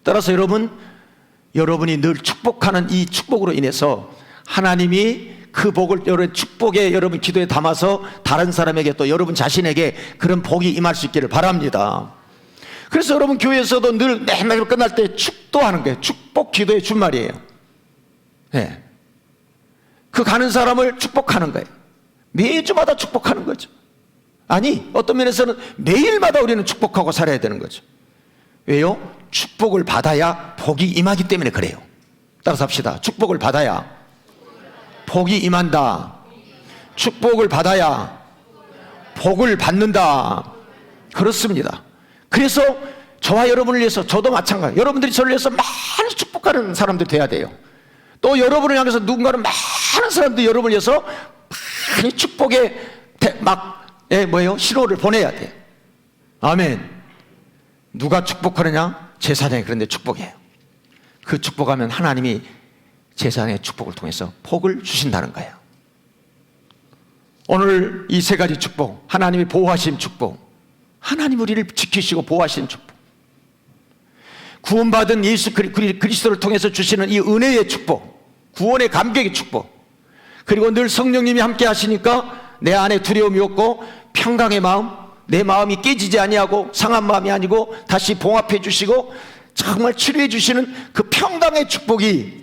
따라서 여러분이 늘 축복하는 이 축복으로 인해서 하나님이 그 복을 여러분 축복에 여러분 기도에 담아서 다른 사람에게 또 여러분 자신에게 그런 복이 임할 수 있기를 바랍니다. 그래서 여러분 교회에서도 늘 매일 끝날 때 축도하는 거예요. 축복 기도의 준말이에요. 네. 그 가는 사람을 축복하는 거예요. 매주마다 축복하는 거죠. 아니, 어떤 면에서는 매일마다 우리는 축복하고 살아야 되는 거죠. 왜요? 축복을 받아야 복이 임하기 때문에 그래요. 따라서 합시다. 축복을 받아야 복이 임한다. 축복을 받아야 복을 받는다. 그렇습니다. 그래서 저와 여러분을 위해서, 저도 마찬가지, 여러분들이 저를 위해서 많이 축복하는 사람들 돼야 돼요. 또 여러분을 향해서 누군가는 많은 사람들이 여러분을 위해서 많이 축복의 신호를 보내야 돼요. 아멘. 누가 축복하느냐? 제사장이 그런데 축복해요. 그 축복하면 하나님이 제사장의 축복을 통해서 복을 주신다는 거예요. 오늘 이 세 가지 축복, 하나님이 보호하신 축복, 하나님 우리를 지키시고 보호하시는 축복, 구원받은 예수 그리스도를 통해서 주시는 이 은혜의 축복, 구원의 감격의 축복, 그리고 늘 성령님이 함께 하시니까 내 안에 두려움이 없고 평강의 마음, 내 마음이 깨지지 아니하고 상한 마음이 아니고 다시 봉합해 주시고 정말 치료해 주시는 그 평강의 축복이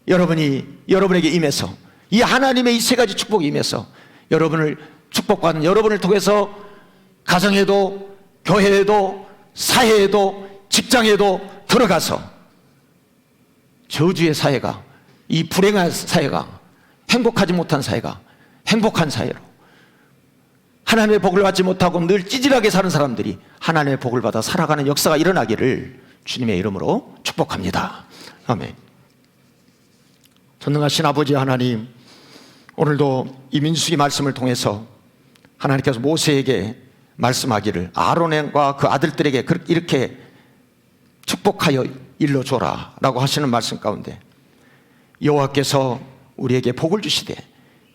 여러분에게 임해서, 이 하나님의 이 세 가지 축복이 임해서 여러분을 축복받는 여러분을 통해서 가정에도 교회에도 사회에도 직장에도 들어가서 저주의 사회가, 이 불행한 사회가, 행복하지 못한 사회가 행복한 사회로, 하나님의 복을 받지 못하고 늘 찌질하게 사는 사람들이 하나님의 복을 받아 살아가는 역사가 일어나기를 주님의 이름으로 축복합니다. 아멘. 전능하신 아버지 하나님, 오늘도 이 민수기 말씀을 통해서 하나님께서 모세에게 말씀하기를 아론과 그 아들들에게 이렇게 축복하여 일러줘라 라고 하시는 말씀 가운데 여호와께서 우리에게 복을 주시되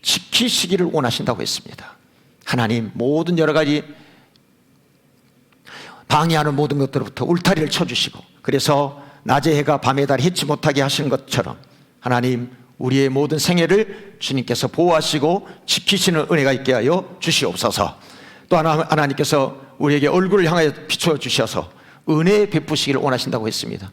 지키시기를 원하신다고 했습니다. 하나님, 모든 여러 가지 방해하는 모든 것들로부터 울타리를 쳐주시고, 그래서 낮의 해가 밤의 달을 해치 못하게 하시는 것처럼 하나님, 우리의 모든 생애를 주님께서 보호하시고 지키시는 은혜가 있게 하여 주시옵소서. 또 하나님께서 우리에게 얼굴을 향하여 비추어 주셔서 은혜 베푸시기를 원하신다고 했습니다.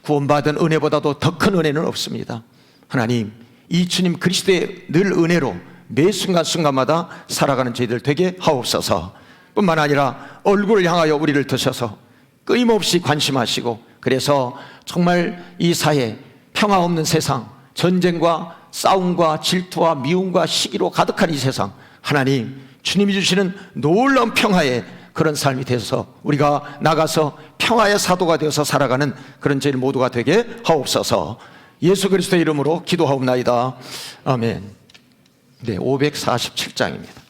구원받은 은혜보다도 더 큰 은혜는 없습니다. 하나님, 이 주님 그리스도의 늘 은혜로 매 순간순간마다 살아가는 저희들 되게 하옵소서. 뿐만 아니라 얼굴을 향하여 우리를 드셔서 끊임없이 관심하시고, 그래서 정말 이 사회, 평화 없는 세상, 전쟁과 싸움과 질투와 미움과 시기로 가득한 이 세상, 하나님 주님이 주시는 놀라운 평화의 그런 삶이 되어서 우리가 나가서 평화의 사도가 되어서 살아가는 그런 저희 모두가 되게 하옵소서. 예수 그리스도의 이름으로 기도하옵나이다. 아멘. 네, 547장입니다.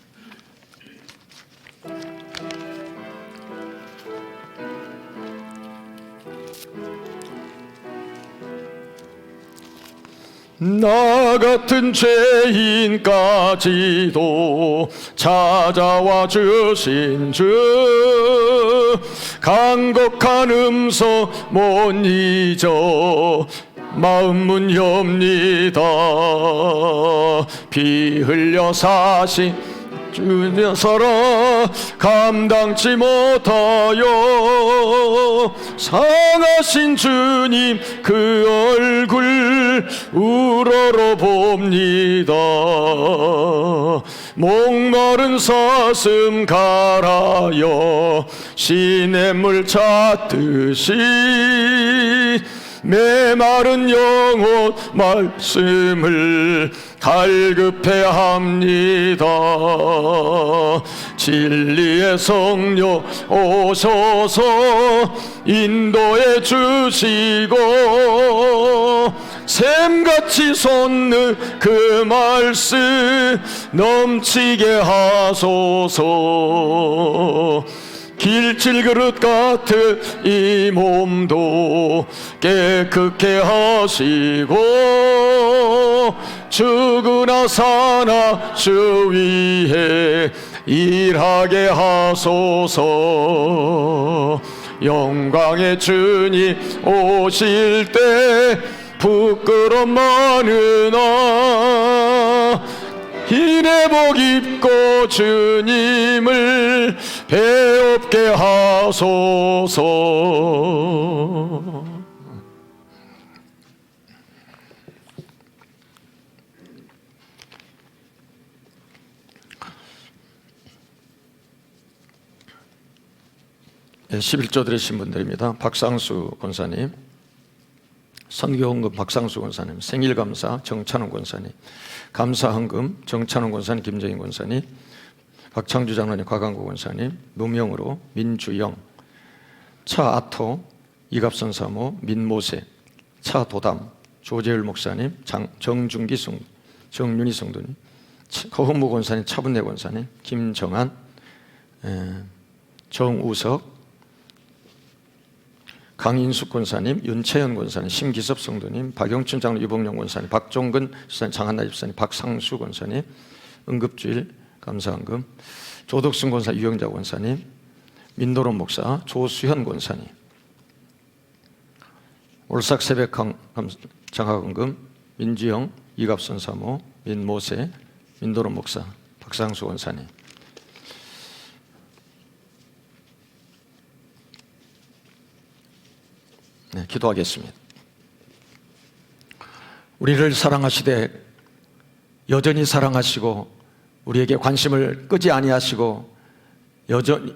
나 같은 죄인까지도 찾아와 주신 주, 간곡한 음소 못 잊어 마음 엽니다. 피 흘려 사신 주녀서라 감당치 못하여 상하신 주님 그 얼굴 우러러 봅니다. 목마른 사슴 갈아여 시냇물 찾듯이 메마른 영혼 말씀을 갈급해 합니다. 진리의 성령 오셔서 인도해 주시고 샘같이 솟는 그 말씀 넘치게 하소서. 길칠 그릇 같은 이 몸도 깨끗게 하시고 죽으나 사나 주 위에 일하게 하소서. 영광의 주님 오실 때 부끄럼 많으나 흰의 복 입고 주님을 배웁게 하소서. 11조 드리신 분들입니다. 박상수 권사님, 선교헌금 박상수 권사님, 생일감사 정찬훈 권사님, 감사헌금 정찬훈 권사님, 김정인 권사님, 박창주 장로님, 곽광구 권사님, 무명으로 민주영, 차아토, 이갑선 사모, 민모세, 차도담, 조재율 목사님, 정준기 성, 정윤희 성도님, 허흥무 권사님, 차분내 권사님, 김정한, 정우석, 강인숙 권사님, 윤채연 권사님, 심기섭 성도님, 박영춘 장로, 유봉영 권사님, 박종근 집사님, 장한나 집사님, 박상수 권사님, 응급주일 감사헌금, 조덕순 권사, 유영자 권사님, 민도론 목사, 조수현 권사님, 올삭 새벽 장학헌금, 민지영, 이갑선 사모, 민모세, 민도론 목사, 박상수 권사님. 네, 기도하겠습니다. 우리를 사랑하시되 여전히 사랑하시고 우리에게 관심을 끄지 아니하시고 여전히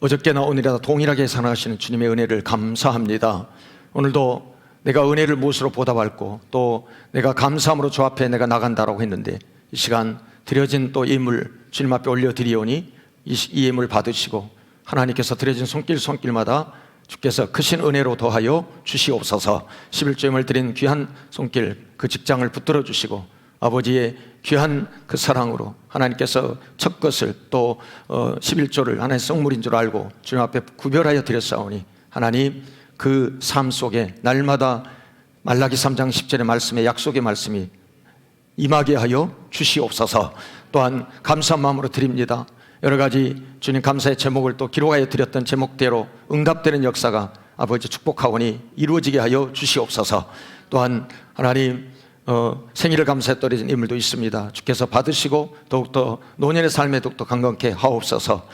어저께나 오늘이나 동일하게 사랑하시는 주님의 은혜를 감사합니다. 오늘도 내가 은혜를 무엇으로 보답할고 또 내가 감사함으로 주 앞에 내가 나간다라고 했는데 이 시간 드려진 또 예물 주님 앞에 올려드리오니 이 예물 받으시고 하나님께서 드려진 손길마다 주께서 크신 은혜로 더하여 주시옵소서. 11조임을 드린 귀한 손길 그 직장을 붙들어 주시고 아버지의 귀한 그 사랑으로 하나님께서 첫 것을 또 11조를 하나님의 성물인 줄 알고 주님 앞에 구별하여 드렸사오니 하나님 그 삶 속에 날마다 말라기 3장 10절의 말씀에 약속의 말씀이 임하게 하여 주시옵소서. 또한 감사한 마음으로 드립니다. 여러 가지 주님 감사의 제목을 또 기록하여 드렸던 제목대로 응답되는 역사가 아버지 축복하오니 이루어지게 하여 주시옵소서. 또한 하나님 생일을 감사해 떨어진 인물도 있습니다. 주께서 받으시고 더욱더 노년의 삶에 더욱더 강건케 하옵소서.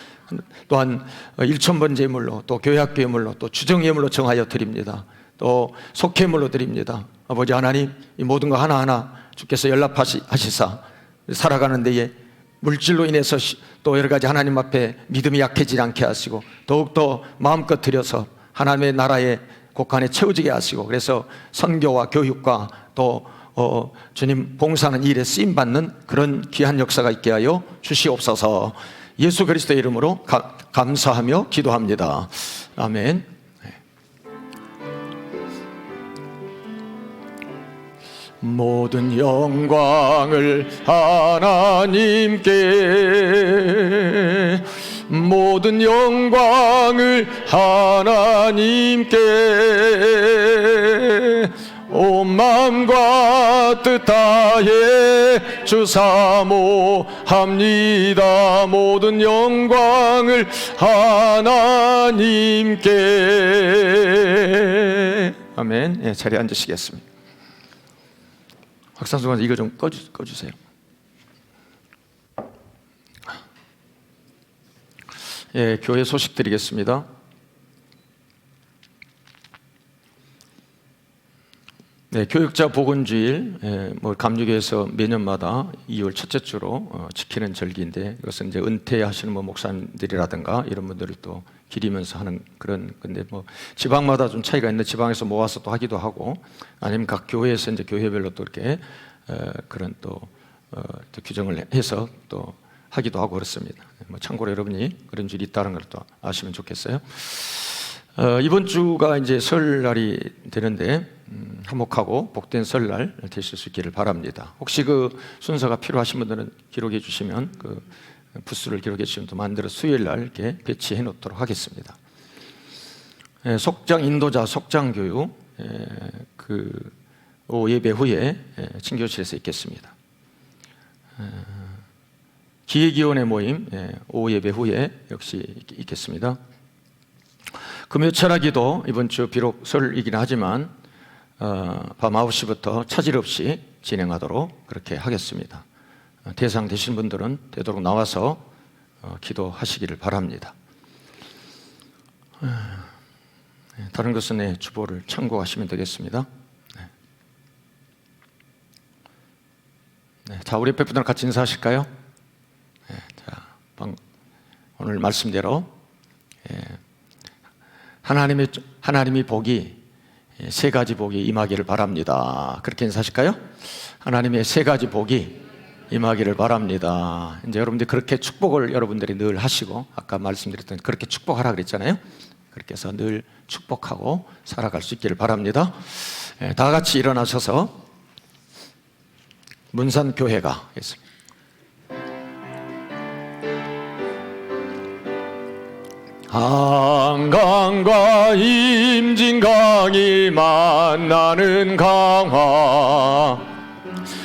또한 1,000번 제물로 또 교회학교 예물로 또 주정 예물로 정하여 드립니다. 또 속회물로 드립니다. 아버지 하나님 이 모든 거 하나하나 주께서 연락하시사 살아가는 데에 물질로 인해서 또 여러 가지 하나님 앞에 믿음이 약해지지 않게 하시고 더욱더 마음껏 들여서 하나님의 나라의 곳간에 채워지게 하시고 그래서 선교와 교육과 또 주님 봉사하는 일에 쓰임받는 그런 귀한 역사가 있게 하여 주시옵소서. 예수 그리스도의 이름으로 감사하며 기도합니다. 아멘. 모든 영광을 하나님께, 모든 영광을 하나님께 온 마음과 뜻 다해 주사모합니다. 모든 영광을 하나님께. 아멘. 예, 자리에 앉으시겠습니다. 박상수 권사 이거 좀 꺼주세요. 예, 교회 소식 드리겠습니다. 네, 교육자 보건주일, 감리교에서 매년마다 2월 첫째 주로 지키는 절기인데, 이것은 이제 은퇴하시는 목사님들이라든가 이런 분들을 또 기리면서 하는 그런 건데, 지방마다 좀 차이가 있는데 지방에서 모아서 또 하기도 하고, 아니면 각 교회에서 이제 교회별로 또 이렇게 그런 또 규정을 해서 또 하기도 하고 그렇습니다. 참고로 여러분이 그런 줄이 있다는 걸 또 아시면 좋겠어요. 이번 주가 이제 설날이 되는데 화목하고 복된 설날 되실 수 있기를 바랍니다. 혹시 그 순서가 필요하신 분들은 기록해 주시면 그 부스를 기록해 주시면 또 만들어 수요일 날 이렇게 배치해 놓도록 하겠습니다. 속장 인도자 속장 교육 그 오후 예배 후에 친교실에서 있겠습니다. 기획위원회 모임 오후 예배 후에 역시 있겠습니다. 금요 철학기도 이번 주 비록 설이긴 하지만 밤 9시부터 차질 없이 진행하도록 그렇게 하겠습니다. 대상 되신 분들은 되도록 나와서 기도하시기를 바랍니다. 다른 것은 주보를 참고하시면 되겠습니다. 자, 우리 옆에 분들 같이 인사하실까요? 자, 오늘 말씀대로 하나님이 복이 세 가지 복이 임하기를 바랍니다. 그렇게 인사하실까요? 하나님의 세 가지 복이 임하기를 바랍니다. 이제 여러분들이 그렇게 축복을 여러분들이 늘 하시고, 아까 말씀드렸던 그렇게 축복하라 그랬잖아요. 그렇게 해서 늘 축복하고 살아갈 수 있기를 바랍니다. 다 같이 일어나셔서 문산교회가 있습니다. 한강과 임진강이 만나는 강화,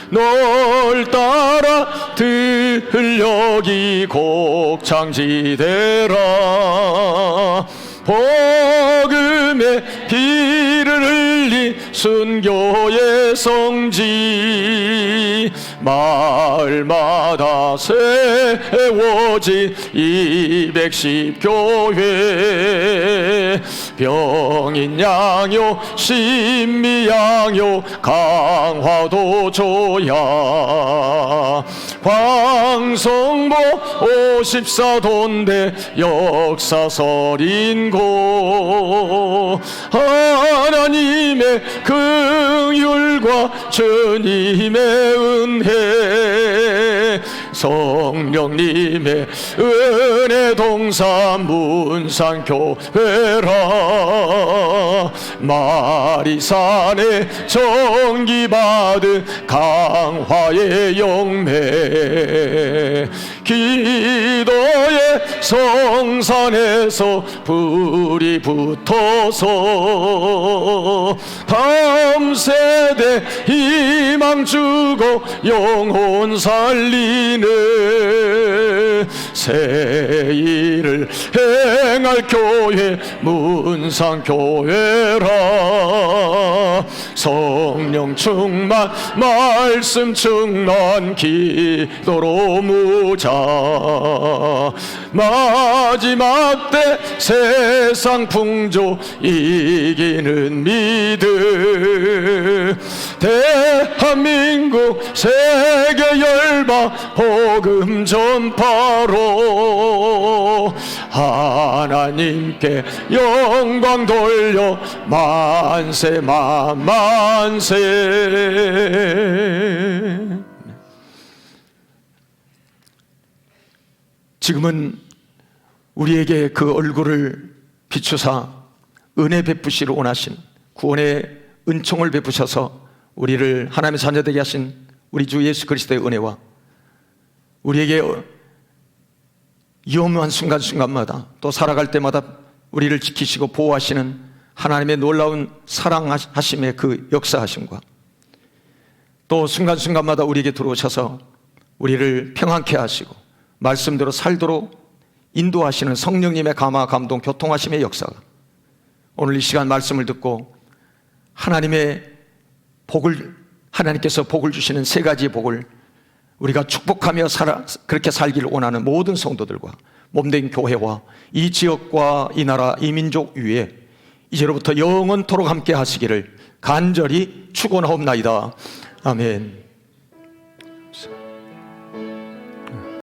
널 따라 들녘이 곡창지대라. 복음의 피를 흘린 순교의 성지, 마을마다 세워진 210교회, 병인 양요 신미 양요 강화도 조야, 광성보 54도인데 역사설인 곳, 하나님의 긍휼과 주님의 은혜, 성령님의 은혜 동산 문산교회라. 마리산에 정기받은 강화의 영매, 기도의 성산에서 불이 붙어서 다음 세대 희망 주고 영혼 살리는 새 일을 행할 교회 문산교회라. 성령 충만 말씀 충만 기도로 무자, 마지막 때 세상 풍조 이기는 믿음, 대한민국 세계 열방 복음 전파로 하나님께 영광 돌려 만세 만세. 지금은 우리에게 그 얼굴을 비추사 은혜 베푸시러 원하신 구원의 은총을 베푸셔서 우리를 하나님의 자녀되게 하신 우리 주 예수 그리스도의 은혜와 우리에게 위험한 순간순간마다 또 살아갈 때마다 우리를 지키시고 보호하시는 하나님의 놀라운 사랑하심의 그 역사하심과 또 순간순간마다 우리에게 들어오셔서 우리를 평안케 하시고 말씀대로 살도록 인도하시는 성령님의 감화, 감동, 교통하심의 역사가 오늘 이 시간 말씀을 듣고 하나님께서 복을 주시는 세 가지의 복을 우리가 축복하며 그렇게 살기를 원하는 모든 성도들과 몸된 교회와 이 지역과 이 나라 이 민족 위에 이제로부터 영원토록 함께 하시기를 간절히 축원하옵나이다. 아멘.